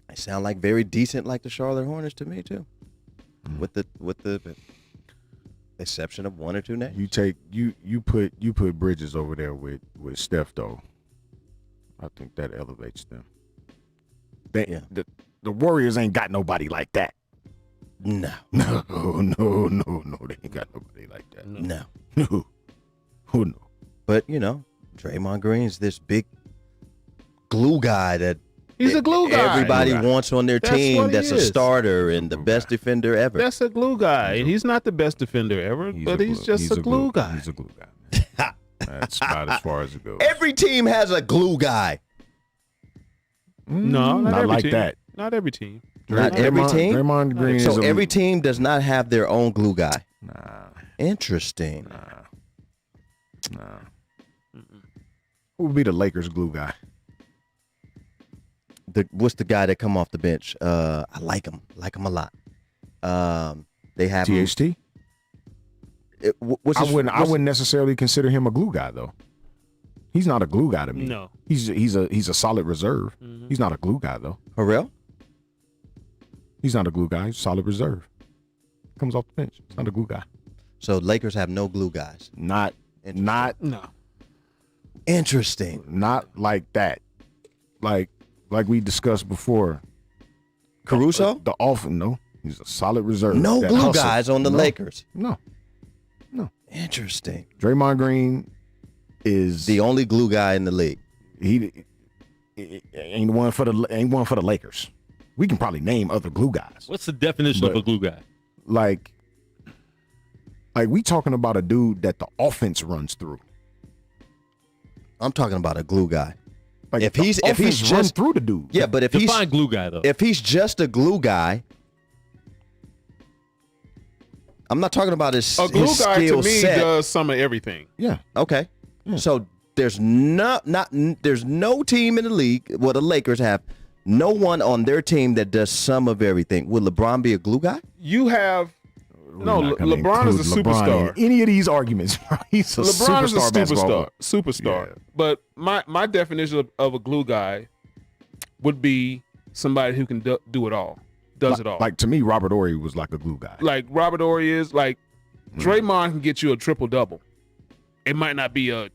They sound like very decent, like the Charlotte Hornets to me too, with the exception of one or two names. You put Bridges over there with Steph though. I think that elevates them. The Warriors ain't got nobody like that. No. No, they ain't got nobody like that. No. No. Who no? But, you know, Draymond Green's this big glue guy that He's a glue guy. everybody Glue guy. wants on their That's team what he that's a is. starter and the best defender ever. That's a glue guy. And he's not the best defender ever, but he's just a glue guy. He's a glue guy. Man. That's about as far as it goes. Every team has a glue guy. No, not every like team. that. Not every team. Not every team? Draymond Green is So a, every team does not have their own glue guy. Nah. Interesting. Who would be the Lakers glue guy? What's the guy that come off the bench? I like him a lot. They have him- THT? what's I his- wouldn't what's- necessarily consider him a glue guy though. He's not a glue guy to me. No. He's a solid reserve. He's not a glue guy though. Harrell? He's not a glue guy. He's a solid reserve. Comes off the bench. He's not a glue guy. So Lakers have no glue guys. Not No. Interesting. like that. Like we discussed before. Caruso? The no. He's a solid reserve. No That glue hustle. guys on the No. Lakers. No. Interesting. Draymond Green is The only glue guy in the league. he ain't one for the Lakers. We can probably name other glue guys. What's the definition of But- a glue guy? Like we talking about a dude that the offense runs through. I'm talking about a glue guy. Like If the he's offense just- runs through the dude. Yeah, but if Define glue guy though. he's just a glue guy, I'm not talking about his A glue his guy to skill me set. does some of everything. Yeah. Okay. So there's there's no team in the league, well, the Lakers have no one on their team that does some of everything. Would LeBron be a glue guy? You have no. We're not gonna LeBron is a include LeBron superstar. in any of these arguments, bro. He's a LeBron is a superstar basketball superstar. player. Superstar. But my definition of a glue guy would be somebody who can do it all, does it all. Like to me, Robert Horry was like a glue guy. Like Robert Horry is. Like Draymond can get you a triple double. It might not be a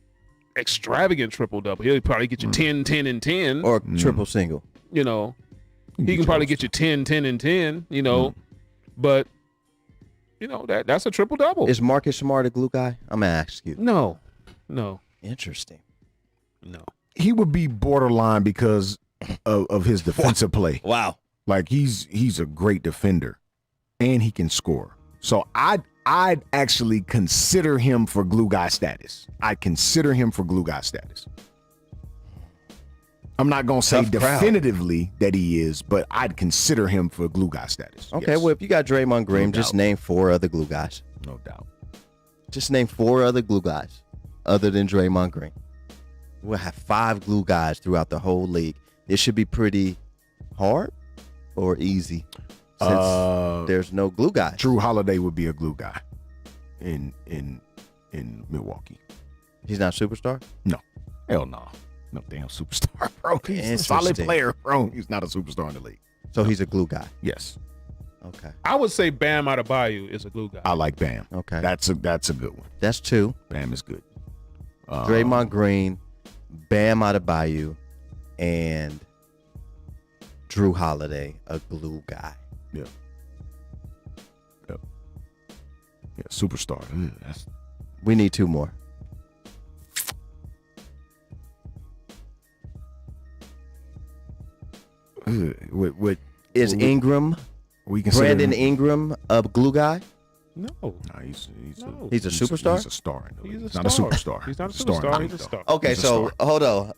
extravagant triple double. He'll probably get you 10, 10, and 10. Or triple single? You know, he can probably get you 10, 10, and 10. You know, but you know that's a triple double. Is Marcus Smart a glue guy? I'm gonna ask you. No. Interesting. He would be borderline because of his defensive play. Wow. Like he's a great defender, and he can score. So I'd actually consider him for glue guy status. I'd consider him for glue guy status. I'm not gonna say Tough crowd. definitively that he is, but I'd consider him for glue guy status. Okay, Yes. well, if you got Draymond Green, No just doubt. name 4 other glue guys. No doubt. Just name 4 other glue guys other than Draymond Green. We'll have 5 glue guys throughout the whole league. It should be pretty hard or easy since there's no glue guys. Drew Holiday would be a glue guy in Milwaukee. He's not a superstar? No, hell no, no damn superstar, bro. He's a solid Interesting. player, bro. He's not a superstar in the league. So he's a glue guy. Yes, Okay. I would say Bam Adebayo is a glue guy. I like Bam. Okay. That's a good one. That's 2. Bam is good. Draymond Green, Bam Adebayo, and Drew Holiday, a glue guy. Yeah. Yep. Yeah, superstar. That's We need 2 more. what Is Ingram, we consider Brandon him- Ingram, a glue guy? No. No, he's No. He's a superstar? He's a star in the league. He's He's not a superstar. He's not a He's star in the superstar. league, He's a though. star. Okay, He's a so star. hold on.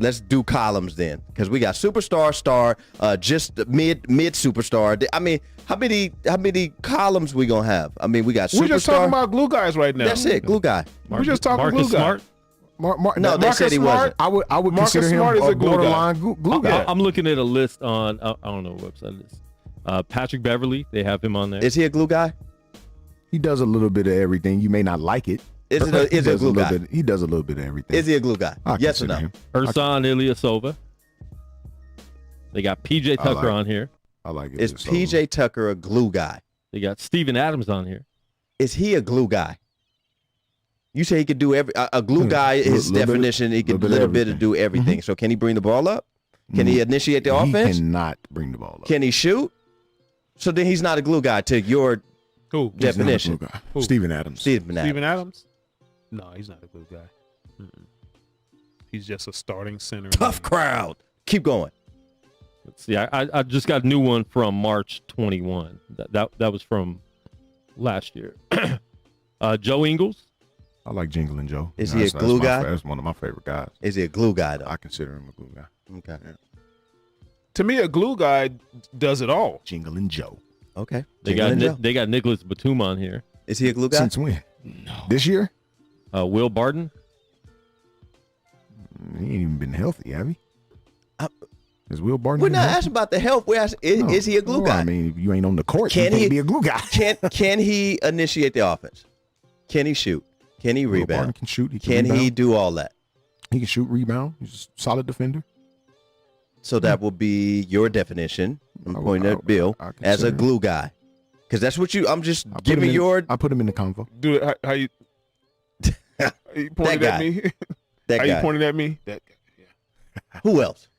Let's do columns then, because we got superstar, star, just mid superstar. I mean, how many columns we gonna have? I mean, we got superstar. We're just talking about glue guys right now. That's it, glue guy. We're just talking Marcus glue guy. Smart. No, they Marcus said he Smart, wasn't. I would Marcus consider him Smart is a a glue guy. borderline glue guy. I'm looking at a list on I don't know what website it is. Patrick Beverly, they have him on there. Is he a glue guy? He does a little bit of everything. You may not like it. Is it He a does glue little guy? bit- he does a little bit of everything. Is he a glue guy? I Yes or consider no? him. Ursan Ilyasova. They got PJ I Tucker like on here. I like it. Is So- PJ Tucker a glue guy? They got Steven Adams on here. Is he a glue guy? You say he could do a glue guy. His Little bit- definition, he could little bit of little bit of everything. do everything. So can he bring the ball up? Can he initiate the offense? He cannot bring the ball up. Can he shoot? So then he's not a glue guy to your Who? He's not a definition. glue guy. Who? Steven Adams. Steven Adams. Steven Adams? No, he's not a good guy. Mm-mm. He's just a starting center. Tough crowd. Keep going. Let's see. I just got a new one from March 21. That was from last year. Joe Ingles. I like Jingling Joe. Is he a glue my guy? That's one of my favorite guys. Is he a glue guy though? I consider him a glue guy. Okay. To me, a glue guy does it all. Jingling Joe. Okay. They Jingling Joe. got Nicholas Batum on here. Is he a glue guy? Since when? No. This year? Will Barton. He ain't even been healthy, have he? I- Is Will Barton? We're been not healthy? asking about the health. We're asking, is he a glue No, guy? I mean, if you ain't on the court, Can you can't he- be a glue guy. Can he initiate the offense? Can he shoot? Can he Will Barton rebound? can shoot. He Can he rebound. do all that? He can shoot, rebound. He's a solid defender. So that will be your definition. I'm I would- pointing I at would- Bill I as a consider- glue guy, because that's what you. I'm just I put giving him in- your I put him in the convo. Dude, how you? How you pointed That at guy. me? that How you guy. pointed at me? That guy. Yeah. Who else?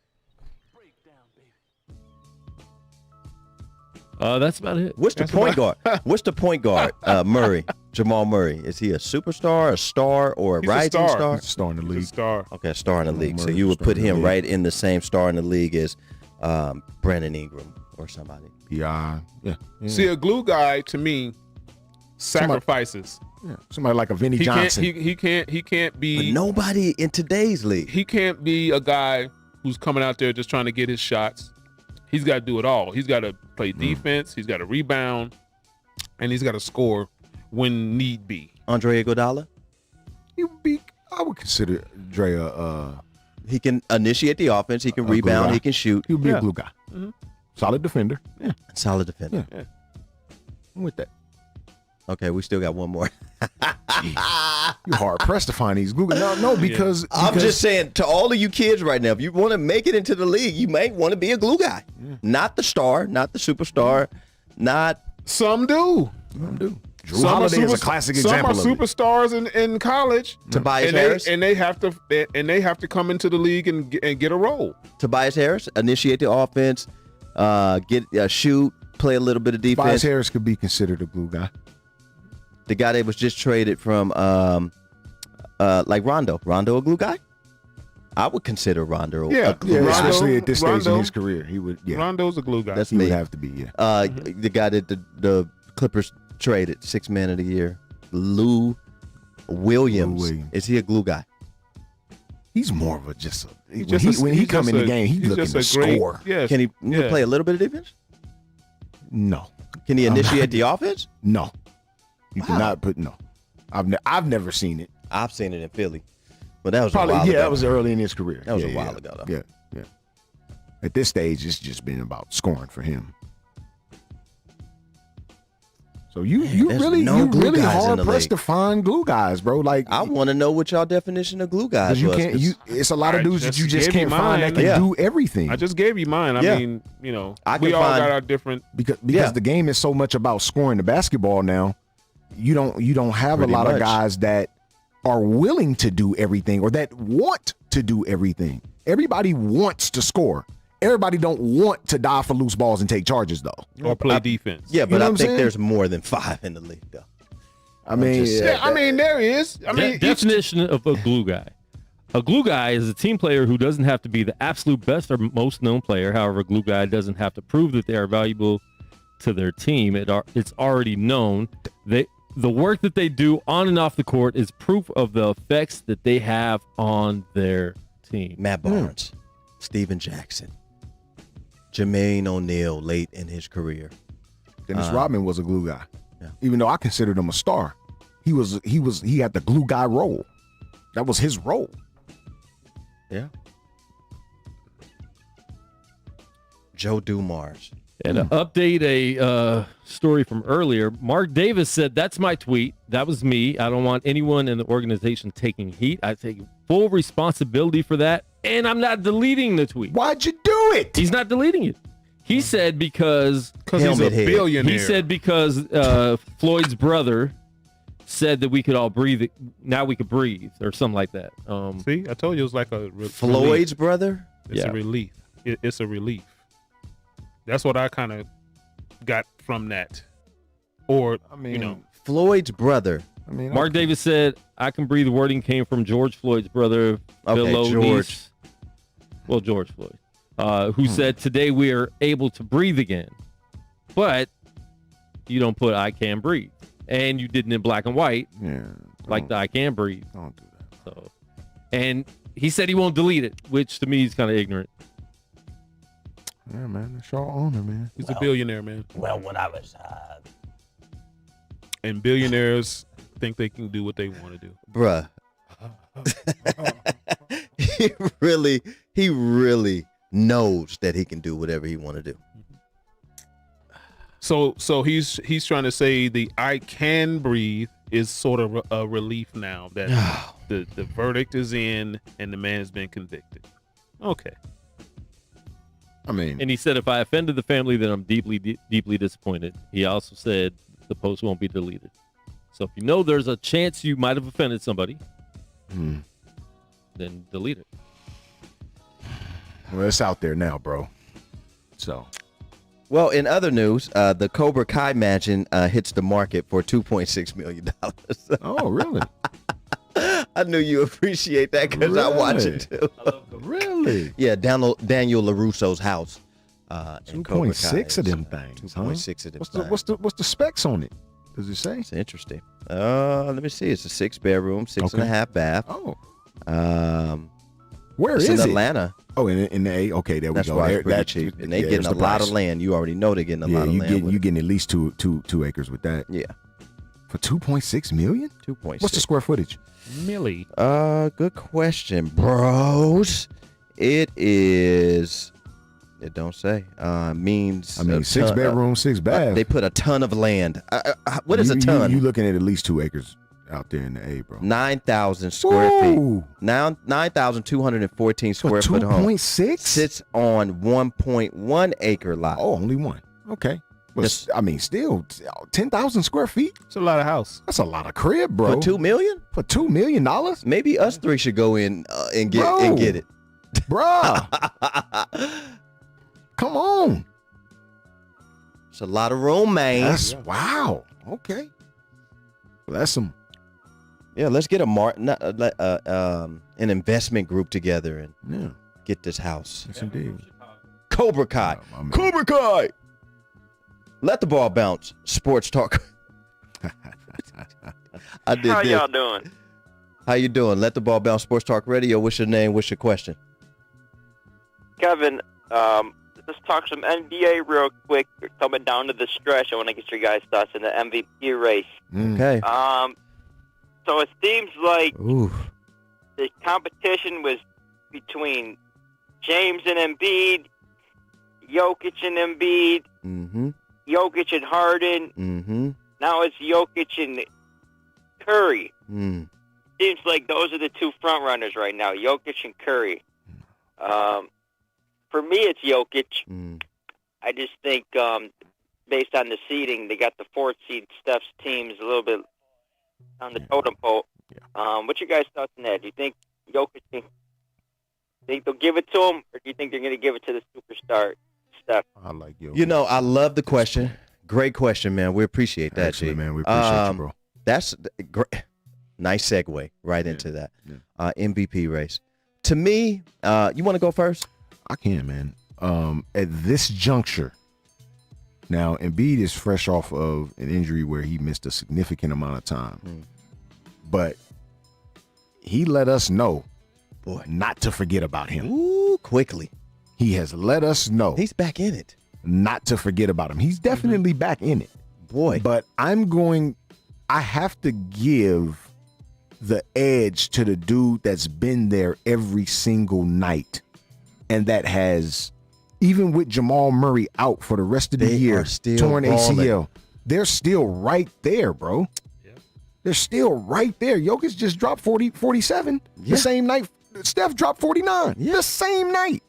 That's about it. What's the That's point guard? What's the point guard? Murray, Jamal Murray. Is he a superstar, a star, or a He's a rising star. star? He's a star in the He's a league. star. Okay, a star in the Jamal league. So Murray's you a would star put in the him league. right in the same star in the league as Brandon Ingram or somebody. Yeah. See, a glue guy to me sacrifices. Yeah. Somebody like a Vinny He can't. Johnson. He can't But be. nobody in today's league. He can't be a guy who's coming out there just trying to get his shots. He's got to do it all. He's got to play defense. He's got to rebound, and he's got to score when need be. Andre Iguodala. He would be. I would consider Drea. He can initiate the offense. He can glue rebound. guy. He can shoot. He would be Yeah. a glue guy. Solid defender. Yeah. Solid defender. Yeah. I'm with that. Okay, we still got one more. You're hard pressed to find these glue guys. No, because I'm because- just saying to all of you kids right now, if you want to make it into the league, you may want to be a glue guy. Not the star, not the superstar, not Some do. Drew Some are Holiday is a super- classic some example are of it. superstars in college. Tobias and Harris. they have to come into the league and get a role. Tobias Harris, initiate the offense, shoot, play a little bit of Tobias defense. Harris could be considered a glue guy. The guy that was just traded from like Rondo. Rondo a glue guy? I would consider Rondo Yeah, a glue Yeah, guy. Rondo- especially at this stage in Rondo- his career, he would. Yeah, Rondo's a glue guy. That's he me. would have to be. Yeah. The guy that the Clippers traded, 6th man of the year, Lou Williams. Lou Williams. Is he a glue guy? He's more of a just. He's When just a- when he he's come just in the a- game, he's looking just to a great- score. Yes. Can he yeah. play a little bit of defense? No, Can he initiate the offense? no, you Wow. cannot put no. I've never seen it. I've seen it in Philly, but that was Probably a while yeah, ago. that was early in his career. That was Yeah, a while yeah. ago, though. Yeah, yeah. At this stage, it's just been about scoring for him. So you there's really no glue really guys in hard the pressed league. to find glue guys, bro. Like I want to know what y'all definition of glue guys 'cause you was. can't. 'cause It's a lot of I dudes that just you just gave you can't find that mine. can Yeah. do everything. I just gave you mine. I Yeah. mean, I we can all find- got our different. because Yeah. the game is so much about scoring the basketball now. You don't have Pretty a lot much. of guys that are willing to do everything or that want to do everything. Everybody wants to score. Everybody don't want to dive for loose balls and take charges though. Or play defense. yeah, but know I what I'm think saying? there's more than 5 in the league, though. I mean, just saying. Yeah, I mean, there is. I mean, each- Definition of a glue guy. A glue guy is a team player who doesn't have to be the absolute best or most known player. However, a glue guy doesn't have to prove that they are valuable to their team. It's already known. The work that they do on and off the court is proof of the effects that they have on their team. Matt Barnes, Steven Jackson, Jermaine O'Neal late in his career. Dennis Rodman was a glue guy. Yeah. Even though I considered him a star. He had the glue guy role. That was his role. Yeah. Joe Dumars. And to update a story from earlier, Mark Davis said, "That's my tweet. That was me. I don't want anyone in the organization taking heat. I take full responsibility for that, and I'm not deleting the tweet." Why'd you do it? He's not deleting it. He said because he's a Helmet head. billionaire. he said because Floyd's brother said that we could all breathe. Now we could breathe, or something like that. See, I told you it was like a relief. Floyd's brother? It's Yeah. a relief. it's a relief. That's what I kind of got from that. Or, I mean, you know, Floyd's brother. I mean, Mark Davis said, "I can breathe." Wording came from George Floyd's brother, Bill Okay, O'Neal. George. Well, George Floyd, who said, "Today we are able to breathe again," but you don't put "I can breathe," and you didn't in black and white, yeah, like the "I can breathe." don't do that. So, and he said he won't delete it, which to me is kind of ignorant. Yeah, man, it's your honor, man. he's a billionaire, man. Well, when I was And billionaires think they can do what they want to do. Bruh. he really knows that he can do whatever he want to do. So he's trying to say the "I can breathe" is sort of a relief now that the verdict is in and the man has been convicted. Okay. I mean, And he said, "If I offended the family, then I'm deeply disappointed." He also said the post won't be deleted. So if you know there's a chance you might have offended somebody, then delete it. well, it's out there now, bro. So, Well, in other news, the Cobra Kai mansion hits the market for $2.6 million. oh, really? I knew you appreciate that because I watch it too. Really? Yeah, Daniel LaRusso's house. 2.6 of them things. 2.6 of them What's the specs on it? Does it say? It's interesting. Let me see. It's a 6-bedroom, 6.5 bath. Oh, Where is in it? Atlanta. Oh, in the A. Okay, there we That's go. why There- it's pretty that's- cheap. And they yeah, getting there's a the lot of price. land. You already know they're getting a lot of land. You getting at least two acres with that. Yeah, For 2.6 million? 2.6. What's the square footage? Millie. Good question, bros. It is. It don't say. Means. I mean, a 6 ton- bedrooms, 6 baths. They put a ton of land. What is a ton? You looking at least 2 acres out there in the A, bro. 9,000 square feet. Ooh. Now 9,214 For square foot home 2.6? sits on 1.1 acre lot. Oh, only one. Okay. But Yes. I mean, still 10,000 square feet. It's a lot of house. That's a lot of crib, bro. For $2 million? For $2 million, Maybe us three should go in and get Bro. it. bruh. Come on. It's a lot of room, man. That's wow. Okay. Well, that's some. Yeah, let's get an investment group together and Yeah. get this house. Yes, indeed. Cobra Kai. Oh, my man. Cobra Kai. Let the ball bounce. Sports talk. I did How this. y'all doing? How you doing? Let the ball bounce. Sports talk radio. What's your name? What's your question? Kevin, let's talk some NBA real quick. We're coming down to the stretch. I want to get your guys' thoughts on the MVP race. Okay. So it seems like Ooh. the competition was between James and Embiid, Jokic and Embiid, Mm-hmm. Jokic and Harden. Mm-hmm. Now it's Jokic and Curry. Mm. Seems like those are the two front runners right now, Jokic and Curry. For me, it's Jokic. Mm. I just think based on the seeding, they got the 4th seed Steph's teams a little bit on the totem pole. What's your guys' thoughts on that? Do you think Jokic think they'll give it to him, or do you think they're going to give it to the superstar Steph? I like you. You know, I love the question. Great question, man. We appreciate that, Excellent, G. man. We appreciate you, bro. That's great. Nice segue right into that. Yeah. MVP race. To me, you want to go first? I can, man. At this juncture, now Embiid is fresh off of an injury where he missed a significant amount of time, but he let us know, Boy. not to forget about him. Ooh, quickly. He has let us know He's back in it. not to forget about him. He's definitely back in it. Boy. But I have to give the edge to the dude that's been there every single night. And that has, even with Jamal Murray out for the rest of the They year, are still torn balling. ACL, they're still right there, bro. Yeah. They're still right there. Jokic just dropped 47 Yeah. the same night. Steph dropped 49 Yeah. the same night.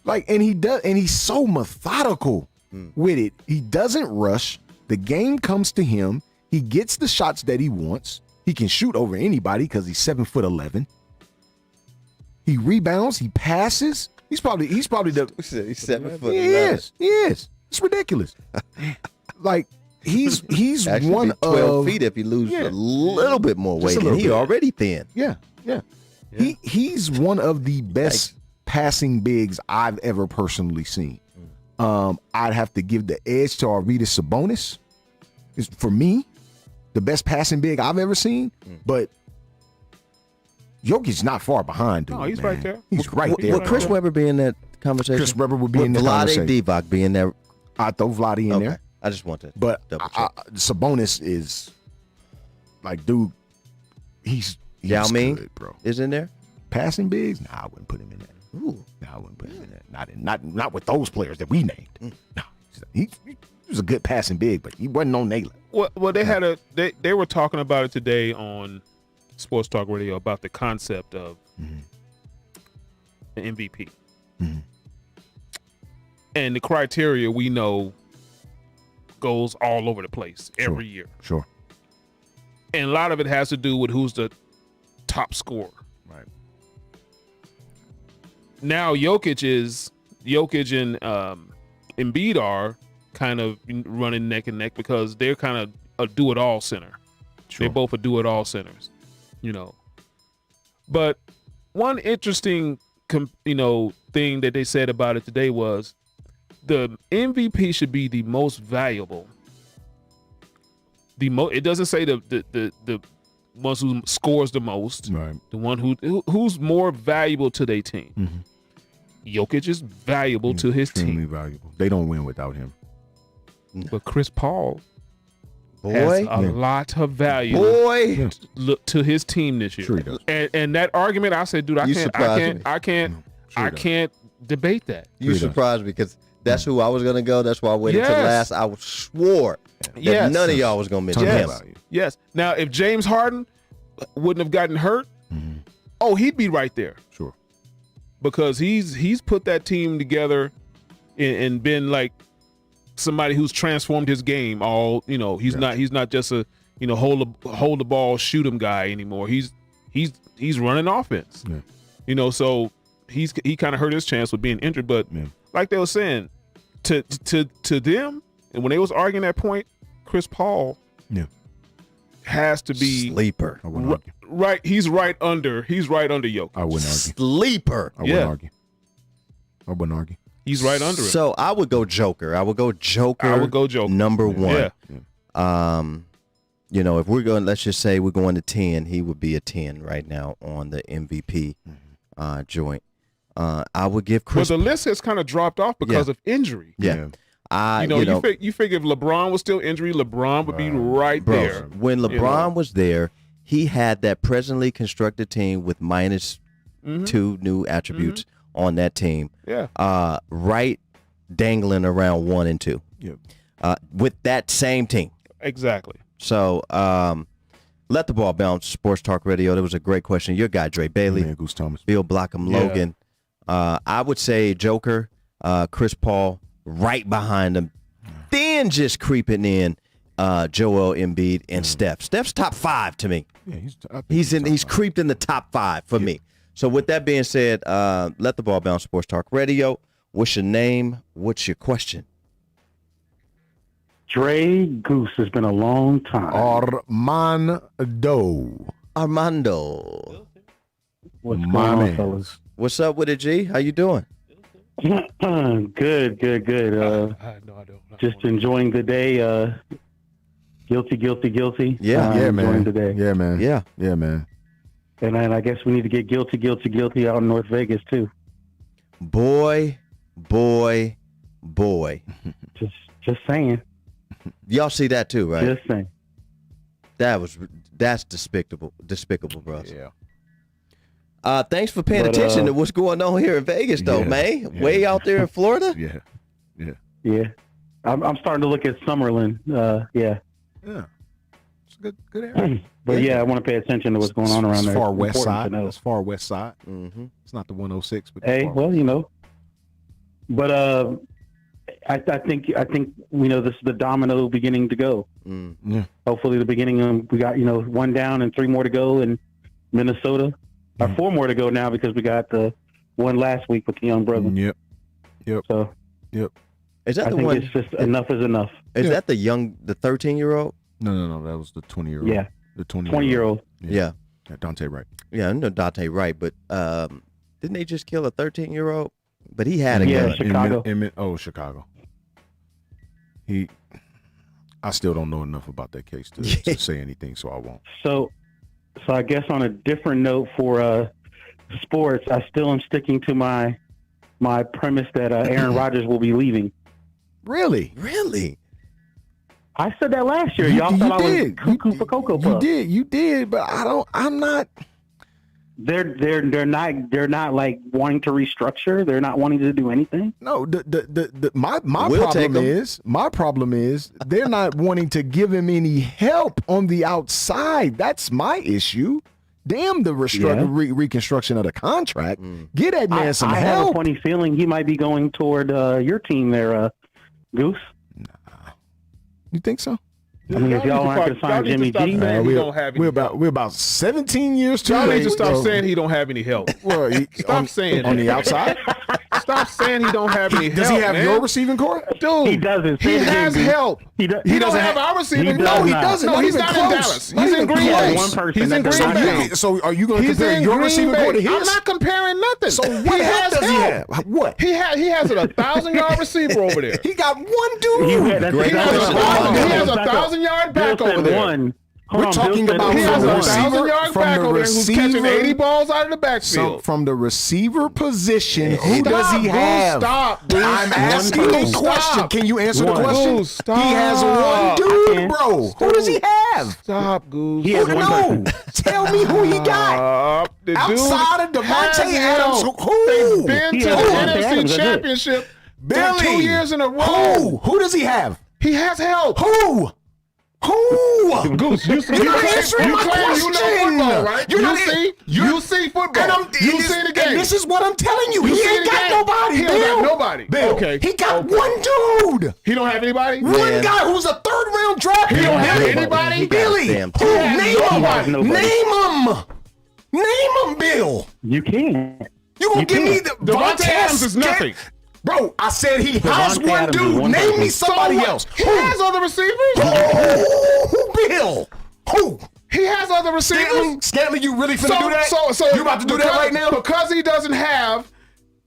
Like, and he's so methodical with it. He doesn't rush. The game comes to him. He gets the shots that he wants. He can shoot over anybody because he's 7'11". He rebounds. He passes. He's probably the. He's 7 foot. He is. He is. It's ridiculous. Like he's Actually, one be 12 of feet if he loses Yeah. a little bit more Just a weight. little And he bit. already thin. Yeah. He's one of the best passing bigs I've ever personally seen. I'd have to give the edge to Arvydas Sabonis. Is for me the best passing big I've ever seen, but Jokic's not far behind, dude. No, he's man. right there. He's right there. Would Chris Webber be in that conversation? Chris Webber would be in the Vlade conversation. Divac be in there? I'd throw Vlade in Okay. there, I just want to but double check. Sabonis is like, dude, he's Yao Ming good, bro. is in there? Passing bigs? Nah, I wouldn't put him in there. Ooh. No, I wouldn't put him in there. Not with those players that we named. No, he was a good passing big, but he wasn't on Naylor. Well, they were talking about it today on Sports Talk Radio about the concept of the MVP. And the criteria we know goes all over the place every year. Sure. And a lot of it has to do with who's the top scorer. Right. Now Jokic and Embiid are kind of running neck and neck because they're kind of a do-it-all center. Sure. They're both a do-it-all centers, But one interesting, thing that they said about it today was the MVP should be the most valuable. It doesn't say the ones who scores the most. Right. The one who's more valuable to their team. Jokic is valuable to his Extremely team, valuable. They don't win without him. but Chris Paul Boy. has a lot of value Boy. to his team this year. Sure he does. And that argument, I said, dude, You surprised me. I can't Sure he does. debate that. You Sure he does. surprised me because that's who I was going to go. That's why I waited till Yes. last. I swore that Yes. none of y'all was going to mention Ton of him. value. Yes. Now, if James Harden wouldn't have gotten hurt, he'd be right there Sure. because he's put that team together and been like somebody who's transformed his game. He's not just a hold the ball, shoot him guy anymore. He's running offense. Yeah. So he kind of hurt his chance with being injured. But Yeah. like they were saying, to them, and when they was arguing that point, Chris Paul has to be Sleeper. I wouldn't argue. right. He's right under Jokic. I wouldn't argue. Sleeper. I wouldn't Yeah. argue. I wouldn't argue. He's right under him. So I would go Joker. I would go Joker. Number one. Yeah. If we're going, let's just say we're going to 10, he would be a 10 right now on the MVP joint. I would give But Chris. the list has kind of dropped off because Yeah. of injury. Yeah. You figure if LeBron was still injured, LeBron would be right Bro, there. when LeBron was there, he had that presently constructed team with minus two new attributes on that team. Yeah. Right dangling around 1 and 2. Yep. With that same team. Exactly. So let the ball bounce. Sports Talk Radio. That was a great question. Your guy, Dre Bailey, Man, Goose Thomas. Bill Blockham, Yeah. Logan. I would say Joker, Chris Paul, right behind him. Then just creeping in Joel Embiid and Steph. Steph's top 5 to me. Yeah, He's creeped in the top 5 for me. So with that being said, let the ball bounce. Sports Talk Radio. What's your name? What's your question? Dre Goose, has been a long time. Armando. Armando. What's My going on, man. fellas? What's up with it, G? How you doing? Good. No, I don't. Just enjoying the day. Guilty. Yeah. Yeah, enjoying man. the day. Yeah, man. Yeah. Yeah, man. And then I guess we need to get guilty out in North Vegas too. Boy. Just saying. Y'all see that too, right? Just saying. That's despicable, bro. Yeah. Thanks for paying But, attention to what's going on here in Vegas, though, Yeah. man. Yeah. Way out there in Florida. Yeah. Yeah. I'm starting to look at Summerlin. Yeah. Yeah. It's a good area. But yeah, I want to pay attention to what's going on around It's there. far It's west important side. to know. It's far west side. Mm-hmm. It's not the 106, but Hey, far well, but I think this is the domino beginning to go. Mm. Yeah. Hopefully, the beginning. We got 1 down and 3 more to go in Minnesota. Or 4 more to go now because we got the one last week with the young brother. Yep. So Is that I the think one? it's just enough is enough. Is that the 13-year-old? No. That was the 20-year-old. Yeah, The 20-year-old. Yeah. Dante Wright. Yeah, I know Dante Wright, but didn't they just kill a 13-year-old? But he had a Yeah, gun. Chicago. Chicago. I still don't know enough about that case to say anything, so I won't. So I guess on a different note for sports, I still am sticking to my premise that Aaron Rodgers will be leaving. Really? Really? I said that last year. Y'all thought I was cuckoo for Cocoa Puffs. You did, but I'm not. They're not like wanting to restructure. They're not wanting to do anything. No, my We'll take problem is they're not wanting to give him any help on the outside. That's my issue. Damn the reconstruction of the contract. Get that man some I help. have a funny feeling he might be going toward your team there, Goose. You think so? I mean, if y'all aren't going to sign Jimmy G, We're about 17 years too Y'all late. need to stop saying he don't have any help. Well, Stop saying on that. the outside. Stop saying he don't have any help. Does he have man. your receiving core? Dude, He doesn't. He Say it has again, Goose. help. He He doesn't have our receiving. He No, does he not. doesn't. No, Not he's even not in close. Dallas. Not He's in even Green close. Bay. One person He's in that does Green not Bay. count. So are you going to He's compare in your Green receiving core to Bay. his? I'm not comparing nothing. So he what has help does he help. have? What? He has a 1,000-yard receiver over there. He got one dude. He has a 1,000-yard back over there. One. We're talking about He has from a the receiver, 1,000-yard from back the over there who's catching receiver. 80 balls out of the So backfield. from the receiver position, who Stop, does he Goose, have? Stop, Goose. I'm asking a Goose, question. stop. Can you answer the One. question? Goose, stop. He has one dude, bro. Who does he have? Stop, Goose. He has one No. Tell me who he got. Stop. The dude Outside of Devontae has Adams, help. who? They've been He to has the Devontae NFC Adams, that's it. Championship Billy. 2 years in a row. Who does he have? He has help. Who? Goose, you You're not answering my claim you know question. football, right? You're not- You see football. You see the game. And this is what I'm telling you. You He see ain't the got game. nobody, He Bill. don't got nobody. Bill, Okay. he got Okay. one dude. He don't have anybody? One guy who's a third-round draft pick. He don't have Billy. anybody? He got a Billy, damn who? team. Name has him. nobody. Name him, Bill. You can't. You gonna You give me can't. the Devontae Adams is nothing. Bro, I said he has Devontae one Adams is dude. one Name me person. somebody else. He has other receivers. Who, Bill? Who? He has other receivers. Stanley, you really finna do that? So you about to do that right now? Because he doesn't have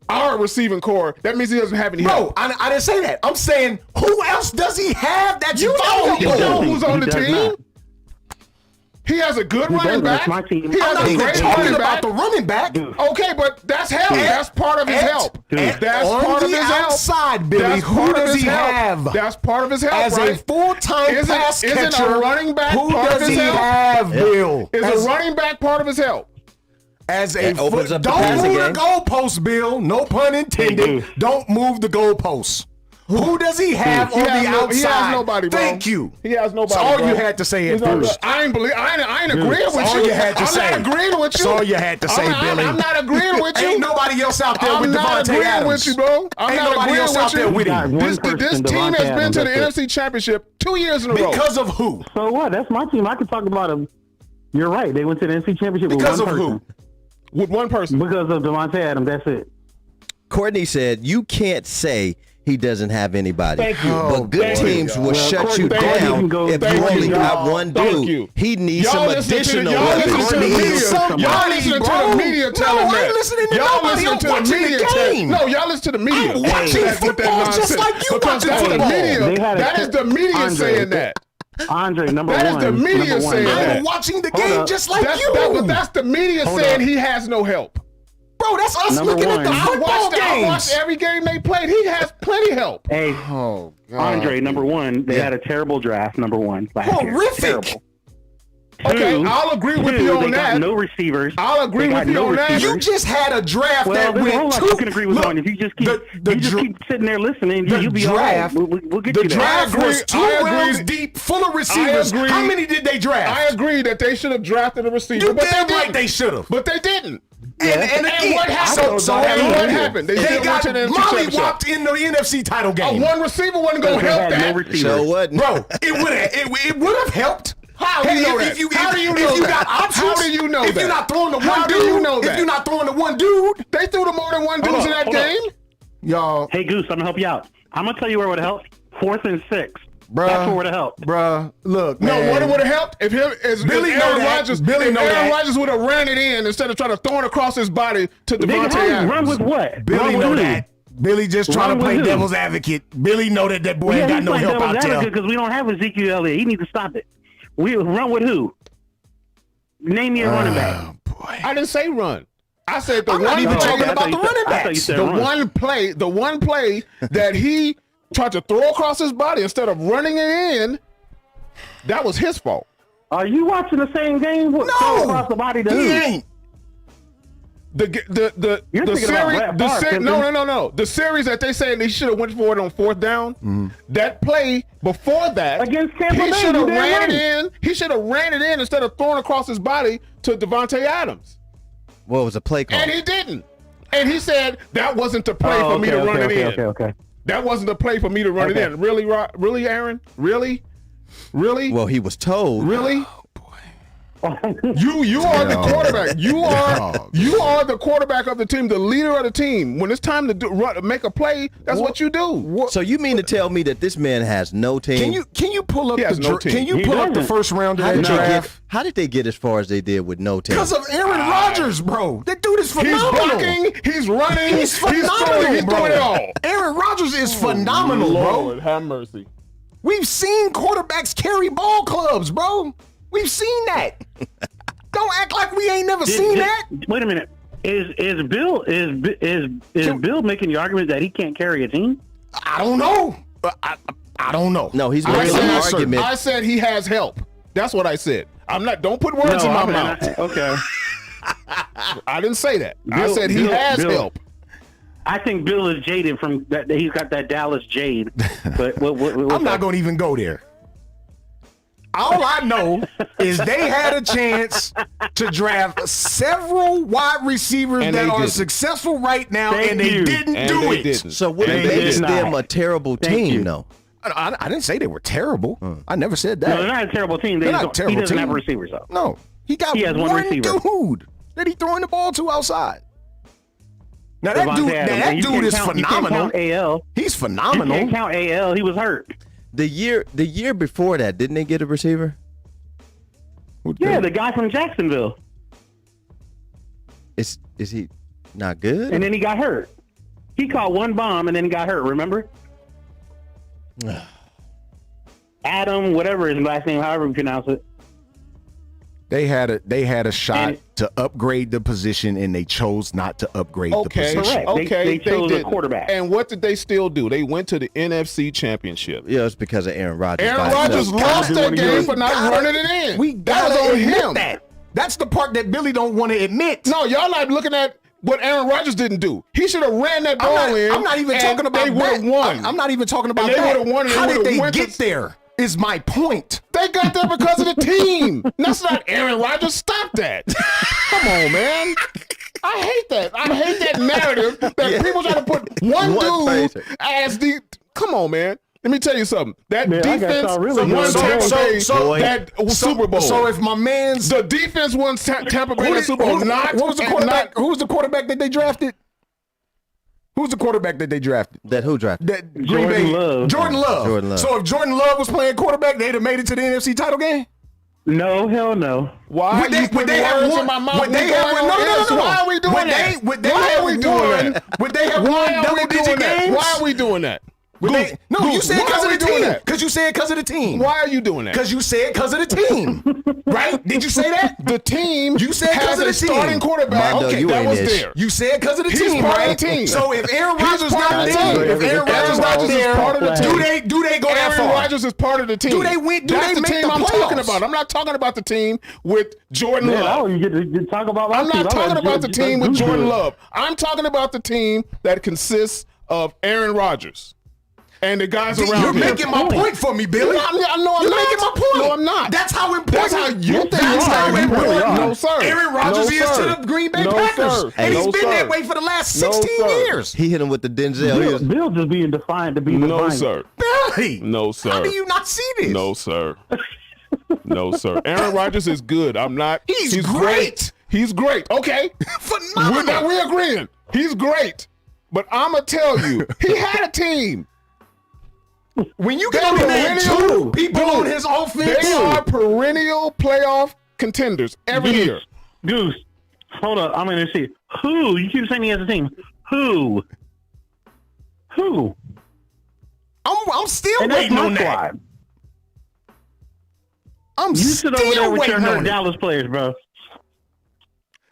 our receiving core, that means he doesn't have any help. Bro, I didn't say that. I'm saying, who else does he have that's You valuable? know who's on He the does team? not. He has a good running does. back. That's my team. He I'm has not a even great talking running about back. the running back. Okay, but that's help. That's part of his help. That's on part of the his help. outside, Billy, That's who part of does his he help. have? That's part of his help, As right? a full-time pass Isn't a catcher, running back who part of does his he help? have, Bill? Is As- a running back part of his help? As a That opens up the don't passing move game. the goalposts, Bill. No pun intended. Don't move the goalposts. Who does he have on the outside? He has nobody, bro. Thank you. He has nobody. That's all bro. you had to say at He's not- first. I ain't agreeing with That's you. all you had to I'm say. not agreeing with you. That's all you had to say, Billy. I'm not agreeing with you. Ain't nobody else out there I'm with not Devontae agreeing Adams. with you, bro. I'm Ain't not nobody agreeing else out with there you. with got him. one This person, team has Devontae been to the Adams, that's NFC Championship 2 years in a row. Because of who? So what? That's my team. I can talk about them. You're right. They went to the NFC Championship Because with of one who? person. With one person. Because of Devontae Adams. That's it. Courtney said, you can't say he doesn't have anybody. Thank you. But good Thank you. teams will Well, shut Courtney, you thank you. down if Thank you only you. got one Thank dude. you. He needs Y'all some listen to the- additional y'all weapons. listen to the He needs media. somebody, Y'all listen to bro. the media telling No, I that. ain't listening to Y'all nobody. listen I'm to the watching media the tell- game. No, y'all listen to the media. I'm watching With that football just nonsense. like you Because watching that's the football. media. They had a- That is the media Andre, saying that. Andre, number That is one. the media number one, saying that. I'm watching the Hold game up. just like That's, you. but that's the media Hold saying up. he has no help. Bro, that's us Number looking one. at the I football watched games. every game they played. He has plenty help. Hey, Oh, God. Andre, number one, they Yeah. had a terrible draft, number one. Last year. Horrific. Terrible. Okay, Two, I'll agree with you they on got that. no receivers. I'll agree They with got you no on that. receivers. You just had a draft Well, that there's a whole went lot two. you can agree with Look, on. If you just keep, the you just dra- keep sitting there listening, the you'll be all right. draft- We'll get The you there. draft I was agree. two I rounds agree. deep, full of receivers. agree. How many did they draft? I agree that they should have drafted a receiver, You but damn they right didn't. they should have. But they didn't. And And again, what happened? So And what happened? They They still went got to the NFC Championship. mollywopped in the NFC title game. One receiver wasn't going to They help had that. no receivers. So what? Bro, it would have helped. How do you know that? How do you know that? How do you know that? If you're not throwing the How one do dude, you know that? if you're not throwing the one dude, They threw to more than one dudes in that hold on. game. y'all, Hey, Goose, I'm gonna help you out. I'm gonna tell you where it would have helped. 4th and 6. bruh, That's where it would have helped. bruh. Look, No, man. what would have helped if Billy know Aaron that. Rodgers, Billy if know Aaron that. Rodgers would have ran it in instead of trying to throw it across his body to Nigga, Devontae how you Adams. run with what? Billy Run with know who? that. Billy just trying Run to play with who? devil's advocate. Billy know that boy ain't got no help out there. because we don't have Ezekiel Elliott. He needs to stop it. We run with who? Name me a running back. I didn't say run. I said the I'm not one even play, talking about the running I thought you backs. said the run. one play that he tried to throw across his body instead of running it in. That was his fault. Are you watching the same game? What, throw across the body to he who? ain't. The You're thinking about series, Brett the Favre, se- isn't no. The series that they said they should have went for it on 4th down. That play before that Against Tampa he Bay, should have you ran damn it in. He should have ran it in instead of throwing across his body to Devontae Adams. What was a play call? And he didn't. And he said that wasn't the play for me to run it in. Okay. That wasn't the play for me to run Okay. it in. Really, really, Aaron? Really? Well, he was told. Really? You are the quarterback. You are the quarterback of the team, the leader of the team. When it's time to make a play, that's what you do. So you mean to tell me that this man has no team? Can you pull up He has the no team. can you He pull up the doesn't. first round of How that did, they draft? get, how did they get as far as they did with no team? Because of Aaron Rodgers, bro. That dude is He's phenomenal. blocking. He's running. He's phenomenal, He's bro. doing it all. Aaron Rodgers is phenomenal, bro. Lord, have mercy. We've seen quarterbacks carry ball clubs, bro. We've seen that. Don't act like we ain't never seen that. Wait a minute. Is Bill Bill making the argument that he can't carry a team? I don't know. I don't know. No, he's I making an said, argument. I said he has help. That's what I said. I'm not. Don't put words in my mouth. Okay. I didn't say that. I Bill- said he Bill- has Bill. help. I think Bill is jaded from that. He's got that Dallas jade. But I'm not going to even go there. All I know is they had a chance to draft several wide receivers And that they are didn't. successful right now, Thank and they you. didn't And do they it. didn't. So what They makes did them not. a terrible Thank team, you. though? I didn't say they were terrible. I never said that. No, they're not a terrible team. They're not a He terrible doesn't team. have receivers though. No, he got He has one receiver. dude that he throwing the ball to outside. Now that Devontae dude, Adams. And that you dude can't is count- phenomenal. You can't count AL. He's You phenomenal. can't count AL. He was hurt. The year before that, didn't they get a receiver? Yeah, the guy from Jacksonville. Is he not good? And then he got hurt. He caught one bomb and then he got hurt, remember? Adam, whatever his last name, however you pronounce it. They had a shot And- to upgrade the position, and they chose not to upgrade Okay. the position. Correct. Okay. They chose a didn't. quarterback. And what did they still do? They went to the NFC Championship. Yeah, it's because of Aaron Rodgers. Aaron by Rodgers himself. lost that game for not gotta- running it in. We that gotta was on admit him. that. That's the part that Billy don't want to admit. No, y'all not looking at what Aaron Rodgers didn't do. He should have ran that ball in. I'm not even and talking about they would have that. won. I'm not even talking about And they that. would've won and they How did would've they went get to- there? Is my point. They got there because of the team. That's not Aaron Rodgers. Stop that. Come on, man. I hate that. I hate that narrative that people try to put one dude person. as the. Come on, man. Let me tell you something. That Man, I got defense y'all really won good. Tampa Bay so- that Super Bowl. So if my man's the defense won Tampa Bay who that did- Super Bowl, who- not what was the and quarterback? not- Who was the quarterback that they drafted? Who's the quarterback that they drafted? That who drafted? That Green Jordan Bay- Love. Jordan Love. Jordan Love. So if Jordan Love was playing quarterback, they'd have made it to the NFC title game. No, hell no. Why Would are you putting words in my mouth? Would they We have going no, on no, no, this? no, no. Why are we doing Would that? Would they Why have are we doing won? that? Would they have Why won are we double-digit doing that? games? Why are we doing that? Would they, no, you Goose, said why because are of we the doing team. that? Because you said because of the team. Why are you doing that? Because you said because of the team. Right? Did you say that? The team You said 'cause has of a the team. starting quarterback Mondo, you that ain't was ish. there. You said because of the He's team, part of right? the team. So if Aaron He's Rodgers part not of the there, team. if Aaron Rodgers Aaron not Rodgers is there, part of the team. do they go that Aaron far? Rodgers is part of the team. Do they win- do That's they the make team the I'm talking playoffs? about. I'm not talking about the team with Jordan Man, I Love. don't even get to talk about my I'm team. not I talking let about the you- team with you do Jordan it. Love. I'm talking about the team that consists of Aaron Rodgers and the guys around You're him. making my point for me, Billy. No, I'm not. You're making my point. No, I'm not. That's how important. That's how you think That's you are. how You really important. are. No, sir. Aaron Rodgers No, is sir. to the Green Bay No, Packers, sir. and he's No, been sir. that way for the last No, 16 sir. years. He hit him with the Denzel. He was- Bill just being defiant to be No, defiant. sir. Billy, No, sir. how do you not see this? No, sir. No, sir. Aaron Rodgers is good. I'm not. He's great. He's great. Okay. Phenomenal. We're agreeing. He's great. But I'm going to tell you, he had a team. When you get They're on that perennial- two people on his offense, They are perennial playoff contenders every year. Goose, hold up. I'm going to see. Who? You keep saying he has a team. Who? I'm still And that's waiting my on that. squad. I'm You sit over there still with your waiting hurt on it. Dallas players, bro.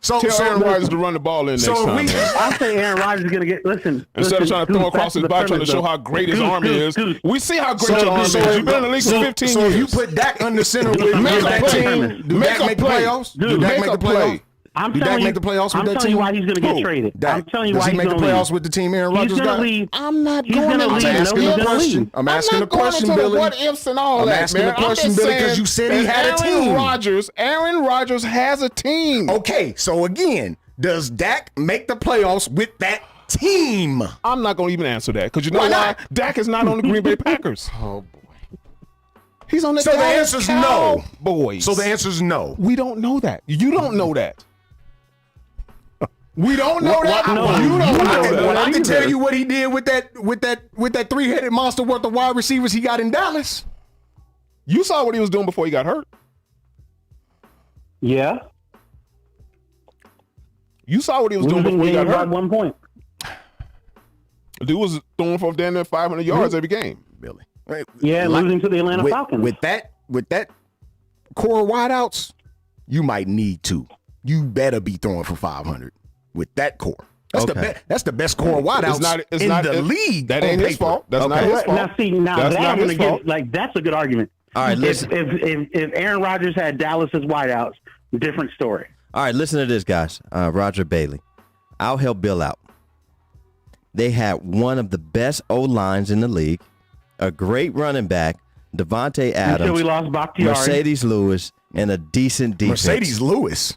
So Tell Aaron Rodgers to run the ball in next So time. we- man. I say Aaron Rodgers is going to get. Listen. Instead of trying to throw Goose, across that's his the body, trying to premise, show though. how great his Goose, arm Goose, is. Goose. We see how great your arm is. You've been in the league for 15 so years. if you put Dak under center with Make a that play. team, do Make Dak a make the play. playoffs? Dude, Do Dak make make a the play. playoffs? I'm Do Dak telling make you, the playoffs with I'm that telling you team? why he's going to get Who? traded. Dak. I'm telling you Does why he he's make the going to playoffs leave. with the team Aaron He's Rodgers going to got? leave. I'm not He's going gonna into leave. I'm No, asking he's a gonna question. leave. I'm asking a not going question, into the Billy. what ifs and all I'm that, asking man. a question, I'm just Billy, 'cause saying you said he that had a team. Aaron Rodgers has a team. Okay, so again, does Dak make the playoffs with that team? I'm not going to even answer that because you know Why why? not? Dak is not on the Green Bay Packers. Oh boy. He's on the So the Dallas answer's no. Cowboys. So the answer's no. We don't know that. You don't know that. We don't know that. No, you don't know I that. can tell you what he did with that three-headed monster worth of wide receivers he got in Dallas. You saw what he was doing before he got hurt. Yeah. You saw what he was doing Losing before he got games by hurt. 1 point. Dude was throwing for damn near 500 yards every game. Billy. Yeah, losing to the Atlanta with, Falcons. With that core wideouts, you might need to. You better be throwing for 500 with that core. That's the best core wideouts in the league. That ain't on his paper. fault. That's not his fault. Now, see, now That's that not I'm gonna his fault. give, like, that's a good argument. All right, listen. If Aaron Rodgers had Dallas's wideouts, different story. All right, listen to this, guys. Roger Bailey. I'll help Bill out. They had one of the best O-lines in the league, a great running back, Devontae Adams, Until we lost Bakhtiari. Mercedes Lewis, and a decent defense. Mercedes Lewis.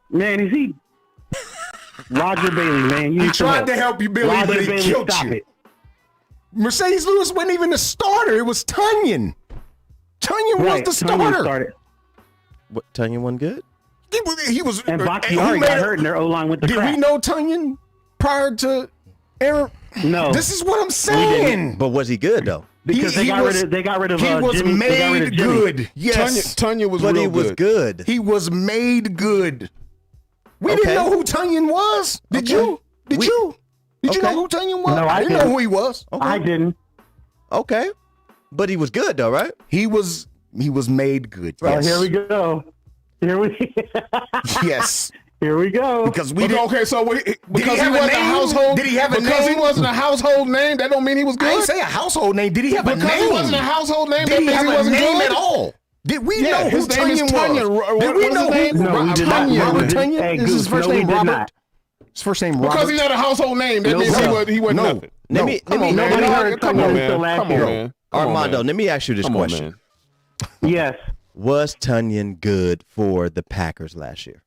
Man, is he? Roger Bailey, man. You He need some tried to help you, Billy, Roger but he Bailey, killed stop you. it. Mercedes Lewis wasn't even the starter. It was Tunyon. Tunyon Right, was the Tunyon starter. started. What, Tunyon wasn't good? He was. And who Bakhtiari made got it- hurt, and their O-line went to Did crap. we know Tunyon prior to Aaron? No. This is what I'm saying. But was he good, though? Because he they got was- rid of He was Jimmy. They got rid of made Jimmy. good. Yes. Tunyon was But real he was good. He was made good. We Okay. didn't know who Tunyon was. Did Okay. you? Did We- you? Did you Okay. know who Tunyon was? No, I didn't know didn't. who he was. I didn't. Okay. But he was good, though, right? He was made good. Well, Yes. here we go. Yes. Here we go. Because we didn't. Okay, so because he have a wasn't a name? household. Did he have a because name? he wasn't a household name, that don't mean he was I good. ain't say a household name. Did he have a Because name? he wasn't a household name, Did that he means have he a wasn't name good. at all? Did we Yeah, know who his name is Tunyon Tunyon. was? Did we What's know his name? who? No, we did not. Robert No, Tunyon? hey, Is his Goose, first no, we name did Robert? not. His first name Because Robert. he's not a household name, that No, means no. he wasn't No. nothing. Let me- Come on, man. Nobody heard Come Tunyon on, until man. last Come year. on, man. Come on, Armando, man. let me ask you this Come on, question. man. Yes. Was Tunyon good for the Packers last year?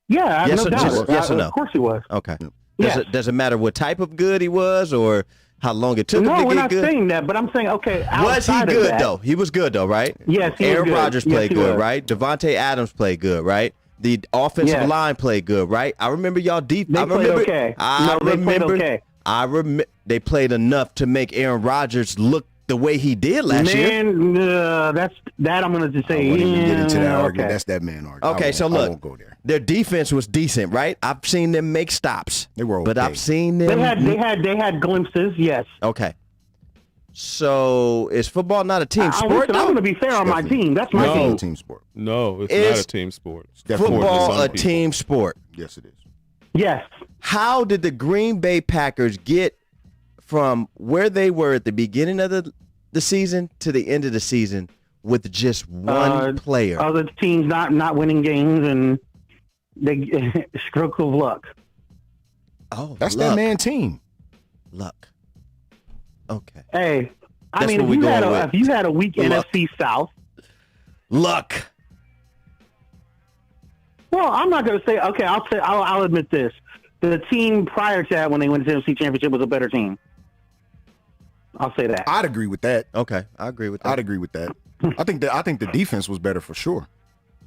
Yeah, I have Yes no or- doubt. just yes or no? Of course he was. Okay. Yes. Does it matter what type of good he was or how long it took him No, to we're get not good? saying that, but I'm saying, okay, Was he outside of good, that, though? He was good, though, right? Yes, he was Aaron good. Rodgers Yes, played he good, was. right? Devontae Adams played good, right? The offensive Yes. line played good, right? I remember y'all deep. They I played remember, okay. I No, they played remember. okay. They played enough to make Aaron Rodgers look the way he did last year. Man, that's that I'm going to just say. I won't even get into that yeah, argument. okay. That's that man argument. Okay, so I look, won't go there. their defense was decent, right? I've seen them make stops. They were but okay. I've seen them. They had glimpses, yes. Okay. So is football not a team sport? I'm going to be fair on my team. That's my No. team. Team sport. No, it's Is not a team sport. definitely Football Some a people. team sport. Yes, it is. Yes. How did the Green Bay Packers get from where they were at the beginning of the season to the end of the season with just one player? Other teams not winning games and they stroke of luck. Oh, That's luck. that man team. Luck. Okay. Hey, I That's mean, what if we you, going with. if you had a weak Luck. NFC South, Luck. well, I'm not going to say. Okay, I'll admit this: the team prior to that, when they went to the NFC Championship, was a better team. I'll say that. I'd agree with that. Okay, I agree with that. I'd agree with that. I think the defense was better for sure.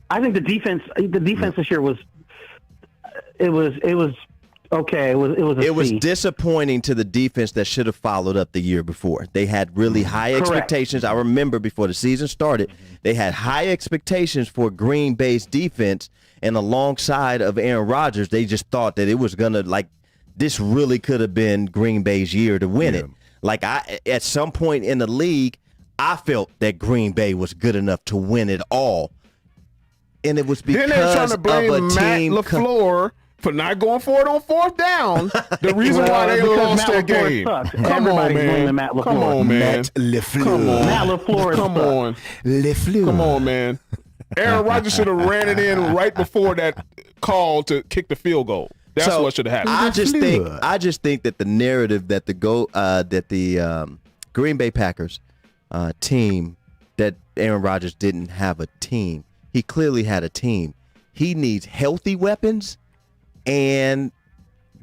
I think the defense this year was okay. It was C. disappointing to the defense that should have followed up the year before. They had really high expectations. I remember before the season started, they had high expectations for Green Bay's defense, and alongside of Aaron Rodgers, they just thought that it was gonna this really could have been Green Bay's year to win it. At some point in the league, I felt that Green Bay was good enough to win it all. And it was because then they're trying to blame Matt LaFleur for not going for it on fourth down. The reason why they lost that game. Come on, man. Come on, man. Matt LaFleur. Come on. Matt LaFleur. Come on. LaFleur. Come on, man. Aaron Rodgers should have ran it in right before that call to kick the field goal. That's what should have happened. I just think that the narrative that the Green Bay Packers team, that Aaron Rodgers didn't have a team. He clearly had a team. He needs healthy weapons, and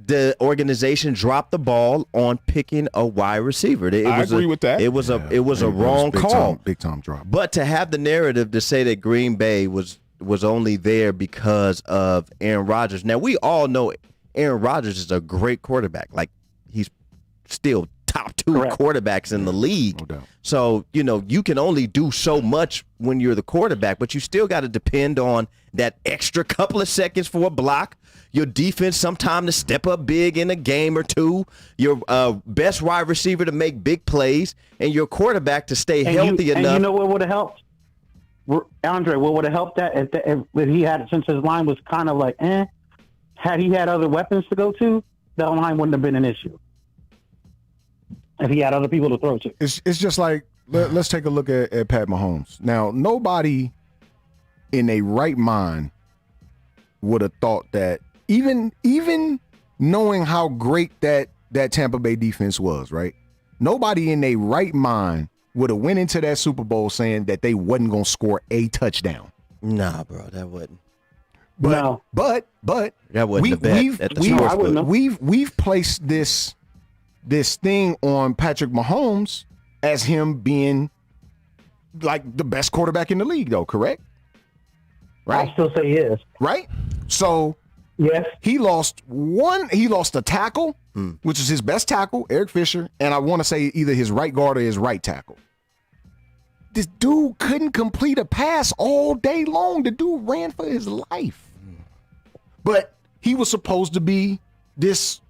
the organization dropped the ball on picking a wide receiver. I agree with that. It was a wrong call. Big time drop. But to have the narrative to say that Green Bay was only there because of Aaron Rodgers. Now, we all know Aaron Rodgers is a great quarterback. He's still top 2 quarterbacks in the league. No doubt. So, you can only do so much when you're the quarterback, but you still got to depend on that extra couple of seconds for a block, your defense sometime to step up big in a game or two, your best wide receiver to make big plays, and your quarterback to stay healthy enough. And you know what would have helped? Andre, what would have helped that if he had, since his line was kind of had he had other weapons to go to, that line wouldn't have been an issue. If he had other people to throw to. It's just let's take a look at Pat Mahomes. Now, nobody in a right mind would have thought that, even knowing how great that Tampa Bay defense was, right? Nobody in a right mind would have went into that Super Bowl saying that they wasn't going to score a touchdown. Nah, bro, that wouldn't. But that wasn't the bet at the sportsbook. We've placed this thing on Patrick Mahomes as him being the best quarterback in the league, though, correct? Right. I still say he is. Right? So yes, he lost a tackle, which is his best tackle, Eric Fisher, and I want to say either his right guard or his right tackle. This dude couldn't complete a pass all day long. The dude ran for his life. But he was supposed to be this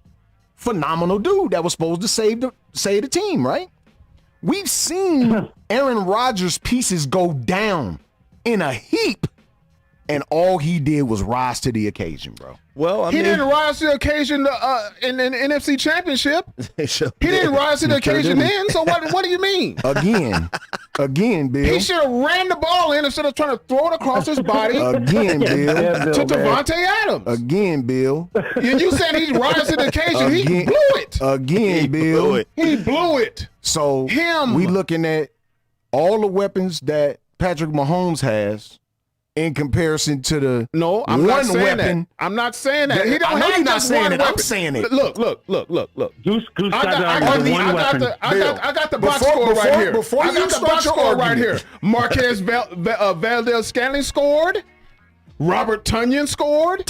phenomenal dude that was supposed to save the team, right? We've seen Aaron Rodgers' pieces go down in a heap, and all he did was rise to the occasion, bro. Well, he didn't rise to the occasion in the NFC Championship. He didn't rise to the occasion then. So what do you mean? Again, Bill. He should have ran the ball in instead of trying to throw it across his body. Again, Bill. To Davante Adams. Again, Bill. You said he rise to the occasion. He blew it. Again, Bill. He blew it. So we looking at all the weapons that Patrick Mahomes has in comparison to the I'm not saying weapon. That. I'm not saying that. He don't I know have you're not just saying one it. weapon. I'm saying it. Look. Goose I got the box Before- score right before- here. before I you got the start box your score right argument. here. Marquez Valdez-Scantling scored. Robert Tonyan scored.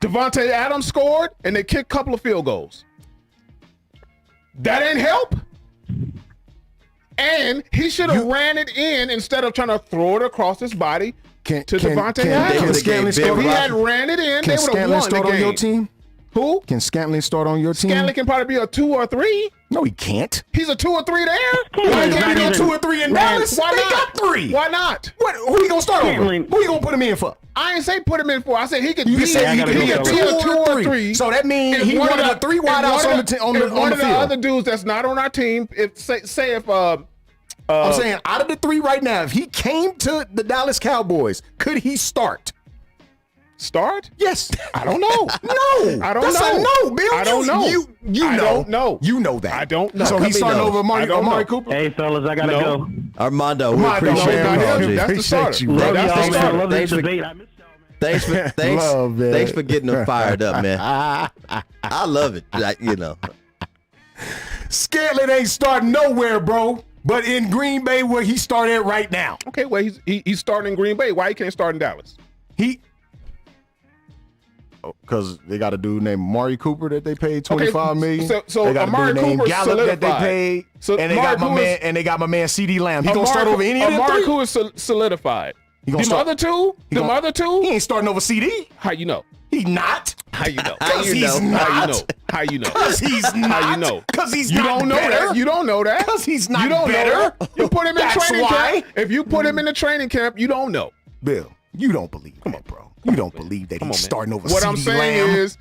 Davante Adams scored, and they kicked a couple of field goals. That ain't help. And he should have ran it in instead of trying to throw it across his body to Davante Adams. If he had ran it in, they would have won the game. On your team? Who? Can Scantling start on your team? Scantling can probably be a 2 or 3. No, he can't. He's a 2 or 3 there. Why can't he go 2 or 3 in Dallas? Why They not? got 3. Why not? Who you gonna start over? Who you gonna put him in for? I ain't say put him in for. I said he could You be can say he could be a 2 or 3. So that means he one of the 3 wideouts on the one of the field. other dudes that's not on our team. If I'm saying out of the 3 right now, if he came to the Dallas Cowboys, could he start? Start? Yes. I don't know. No. I don't That's know. a no, Bill. I don't know. You know. I don't know. You know that. I don't know. So he's starting over Amari Cooper? Hey, fellas, I got to go. Armando, we appreciate you. That's the starter. Love That's y'all, the man. I starter. love this debate. I miss y'all, man. Thanks for getting them fired up, man. I love it. Scantling ain't starting nowhere, bro. but in Green Bay where he started right now. Okay, well, he's starting in Green Bay. Why he can't start in Dallas? Because they got a dude named Amari Cooper that they paid $25 million. So they got Amari a dude named Cooper Gallup that they solidified. paid, So and they got my man CeeDee Lamb. He gonna start over any of them Amari three? Cooper is solidified. He gonna Them start- other two? Them other two? He ain't starting over CD. How you know? He not. How you know? Because he's not. How you know? How you know? Because he's not. How you know? Because he's You not don't know better. that. You don't know that. Because he's not You don't better. know that. You put him in That's training why. camp. If you put him in the training camp, you don't know. Bill, you don't believe that, bro. You don't believe that Come he's on, man. starting over What CeeDee I'm saying Lamb. is,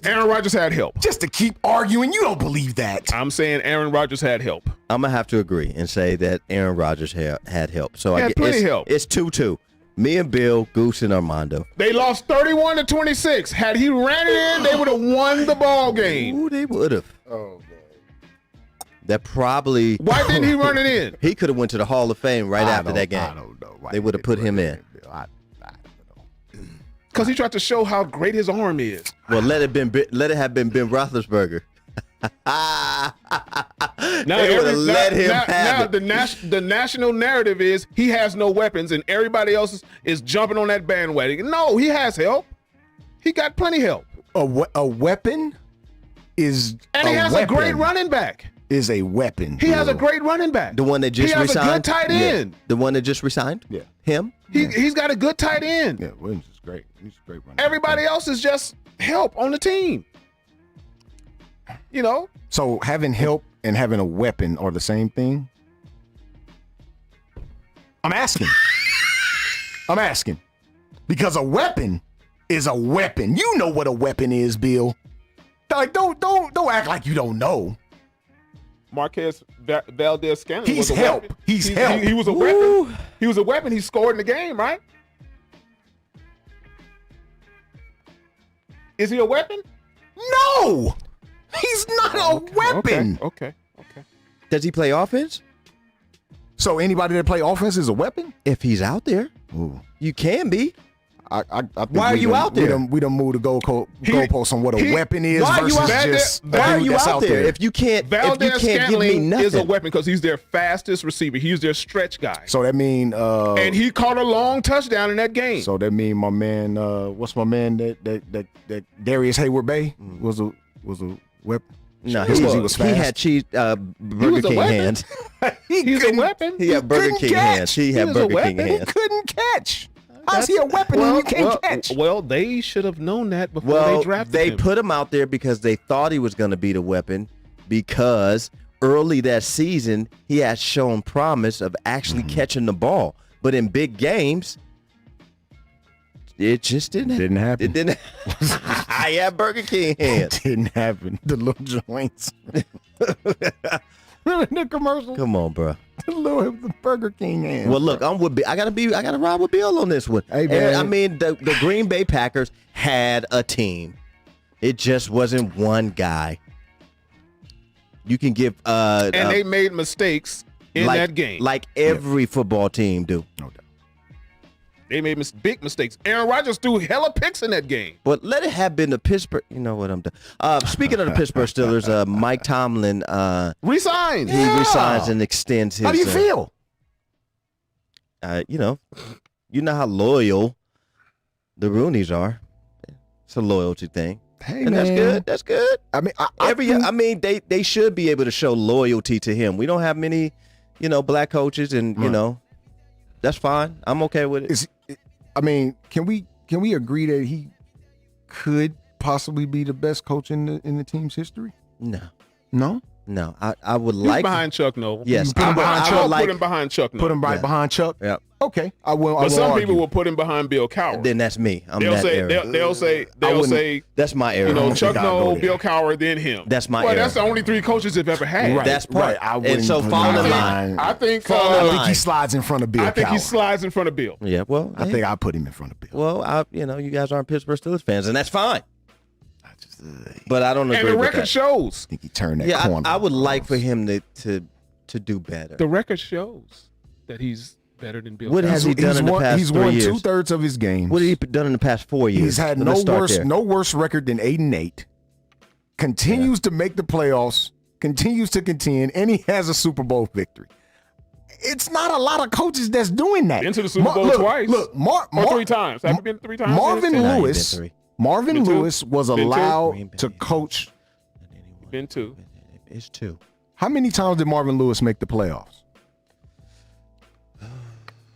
Aaron Rodgers had help. Just to keep arguing, you don't believe that. I'm saying Aaron Rodgers had help. I'm gonna have to agree and say that Aaron Rodgers had help. So He I had get plenty it's, help. It's 2-2. Me and Bill, Goose, and Armando. They lost 31-26. Had he ran it in, they would have won the ball game. Ooh, they would have. Oh, That probably. Why didn't he run it in? He could have went to the Hall of Fame right after that game. I don't know. Why They would have put him in. Bill. I don't know. Because he tried to show how great his arm is. Well, let it have been Ben Roethlisberger. Now, They would have let him now have it. the national narrative is he has no weapons and everybody else is jumping on that bandwagon. No, he has help. He got plenty help. A weapon is And he has a great running back. Is a weapon. He has a Bill. great running back. The one that just he has resigned. a good tight Yeah. end. The one that just resigned. Yeah. Him. He's got a good tight end. Yeah, Williams is great. He's a great runner. Everybody else is just help on the team. You know? So having help and having a weapon are the same thing? I'm asking. I'm asking. Because a weapon is a weapon. You know what a weapon is, Bill. Like, don't act like you don't know. Marquez Valdez-Scantling He's was a help. weapon. He's help. He was a weapon. He was a weapon. He scored in the game, right? Is he a weapon? No! He's not a weapon. Okay. Does he play offense? So anybody that play offense is a weapon? If he's out there, Ooh. you can be. I think Why are you out there? We done moved the goalpost on what a weapon is Why are you versus out there? just a Why are dude you that's out there? If you can't give me Valdez-Scantling nothing. is a weapon because he's their fastest receiver. He's their stretch guy. So that mean And he caught a long touchdown in that game. So that mean my man, what's my man that Darius Hayward Bay was a weapon. No, Just 'cause he was he fast. had cheese Burger was a King weapon. hands. He's a weapon. He had Burger couldn't King catch. hands. He He had was a Burger King weapon. He hands. couldn't catch. How's he a weapon and you can't catch? Well, they should have known that before Well, they drafted they him. put him out there because they thought he was going to be the weapon because early that season he had shown promise of actually catching the ball. But in big games, it just didn't happen. It didn't. I had Burger King hands. Didn't happen. The little joints. Remember the commercial? Come on, bro. The Burger King hands. Well, look, I'm with. I gotta ride with Bill on this one. Hey, man. And, I mean, the Green Bay Packers had a team. It just wasn't one guy. You can give and they made mistakes in like, that game. like every football team do. No doubt. They made big mistakes. Aaron Rodgers threw hella picks in that game. But let it have been the Pittsburgh. You know what I'm doing. Speaking of the Pittsburgh Steelers, Mike Tomlin, Resigns. he resigns and extends his. How do you feel? You know how loyal the Rooneys are. It's a loyalty thing, Hey, and man. that's good. That's good. I mean, I mean, they should be able to show loyalty to him. We don't have many, black coaches, and that's fine. I'm okay with it. Can we agree that he could possibly be the best coach in the team's history? No, I would He's like. behind Chuck Noll. Yes, put him behind I Chuck, would like. Put him behind Chuck Noll. Put him right behind Chuck. Yeah. Okay, I will. But some argue. people will put him behind Bill Cowher. Then that's me. I'm They'll that say era. they'll say wouldn't- That's my era. Chuck think I'll go Noll, there. Bill Cowher, then him. That's my Well, era. that's the only three coaches they've ever had. Right. That's part. I And wouldn't so put fall him in behind- line. I think Fall in I think line. he slides in front of Bill. I think he Cowher. slides in front of Bill. Yeah. Well, I think I put him in front of Bill. Well, you guys aren't Pittsburgh Steelers fans, and that's fine. But I don't agree And the with record that. shows. I think he turned that Yeah, corner. I would like for him to do better. The record shows that he's better than Bill What Cowher. has he done in the past He's 3 won years? 2/3 of his games. What has he done in the past 4 years? He's had Let's start there. no worse record than 8-8. Continues to make the playoffs continues to contend, and he has a Super Bowl victory. It's not a lot of coaches that's doing that. Been to the Super Bowl twice. Look, or 3 times. Have you been 3 times? Marvin Nah, he Lewis. been 3. Marvin Been 2. Lewis was Been 2. allowed to coach. Been 2. It's 2. How many times did Marvin Lewis make the playoffs?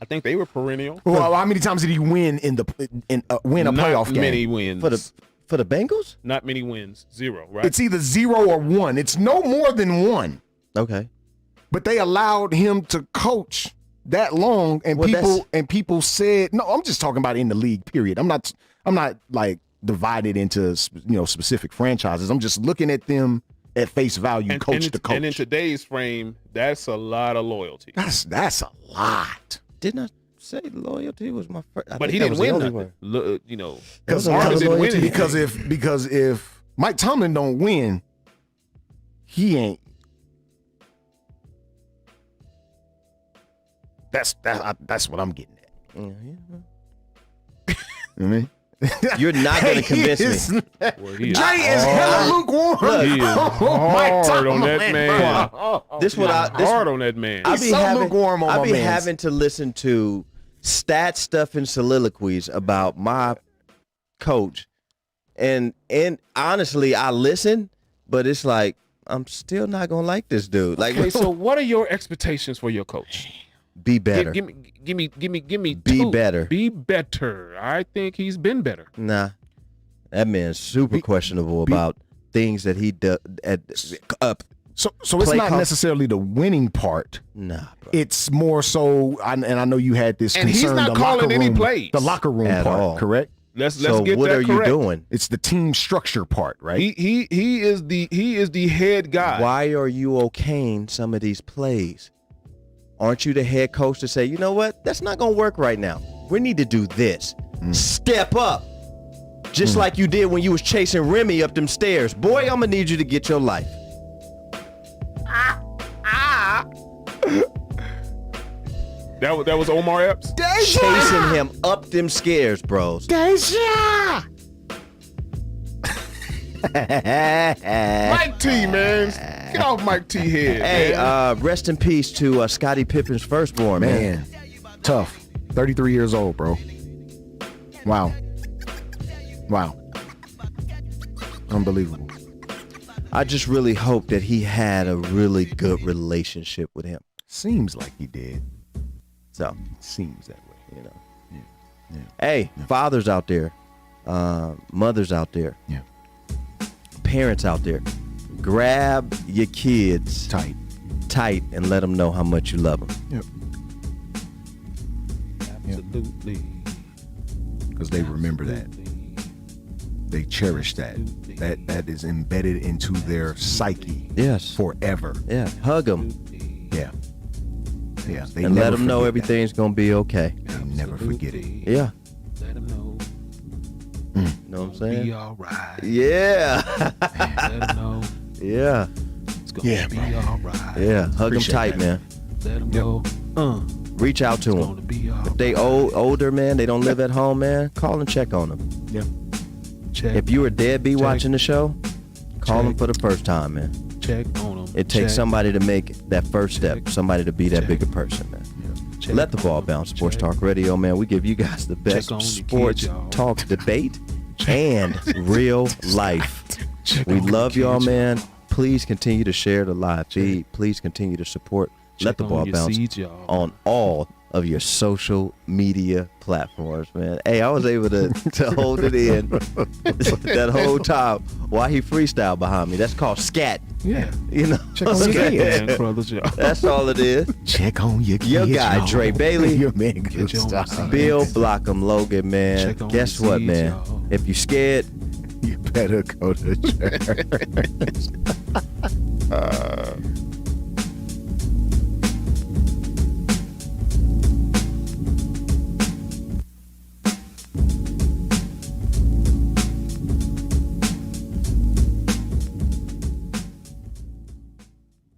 I think they were perennial. Well, how many times did he win win a playoff Not game? many wins. For the Bengals? Not many wins. 0, right? It's either 0 or 1. It's no more than 1. Okay. But they allowed him to coach that long, and people said, no, I'm just talking about in the league, period. I'm not like divided into specific franchises. I'm just looking at them at face value, coach to coach. And in today's frame, that's a lot of loyalty. That's a lot. Didn't I say loyalty was my first? But he didn't win nothing. Because if Mike Tomlin don't win, he ain't. That's what I'm getting at. I mean, you're not going to convince me. Jay is hella lukewarm. He is hard on that man. Hard on that man. He's so lukewarm on I my be man. having to listen to stat stuff and soliloquies about my coach, and honestly, I listen, but it's like I'm still not gonna like this dude. Like, Okay, so what are your expectations for your coach? Be better. Give me. Be 2. better. Be better. I think he's been better. Nah, that man's super questionable about things that he does. So it's not necessarily the winning part. Nah, bro. It's more so, and I know you had this And concern. he's not the calling locker any room, plays. The locker room At part, all. correct? Let's So get what that are correct. you doing? It's the team structure part, right? He is the head guy. Why are you okaying some of these plays? Aren't you the head coach to say, you know what? That's not going to work right now. We need to do this. Step up. Just like you did when you was chasing Remy up them stairs. Boy, I'm going to need you to get your life. That was Omar Epps? Chasing him up them stairs, bros. Mike T, man. Get off Mike T head. Hey, man. rest in peace to Scottie Pippen's firstborn, man. Tough. 33 years old, bro. Wow. Unbelievable. I just really hope that he had a really good relationship with him. Seems like he did. So, Seems that way. you know. Hey, fathers out there, mothers out there, parents out there, grab your kids tight and let them know how much you love them. Yep. Absolutely. Because they remember that. They cherish that. That is embedded into their psyche. Yes. Forever. Yeah, hug them Yeah. They and let never them know forget everything's going to be okay. that. They never forget it. Yeah. Let him know. Know what I'm saying? Be all right. Yeah. Let him know. Yeah. It's gonna Yeah, be bro. all right. Yeah. Hug them Appreciate tight, that. man. Let him know. Reach out to It's them. gonna be all If they right. older, man, they don't live at home, man, call and check on them. Yeah. Check, If you were deadbeat Check. watching the show, call them Check. for the first time, man. check on him. It takes Check. somebody to make that first step, Check. somebody to be that Check. bigger person, man. Check Let the ball on him. bounce. Sports Check. Talk Radio, man. We give you guys the best on your sports kids, y'all. talk debate and real life. Check We on your love y'all, kids, man. Please continue to share the live feed. Please continue to support Let Check the on Ball your Bounce seeds, y'all. on all of your social media platforms, man. Hey, I was able to hold it in that whole time while he freestyled behind me. That's called scat. Yeah. You know, Check on your kids. Man, brothers, y'all. that's all it is. Check on your kids. Your guy, y'all. Dre Bailey. Your man, good Get your own stuff. seed. Bill Blockham Logan, man. Check on Guess your what, seeds, man? y'all. If you scared, You better go to church.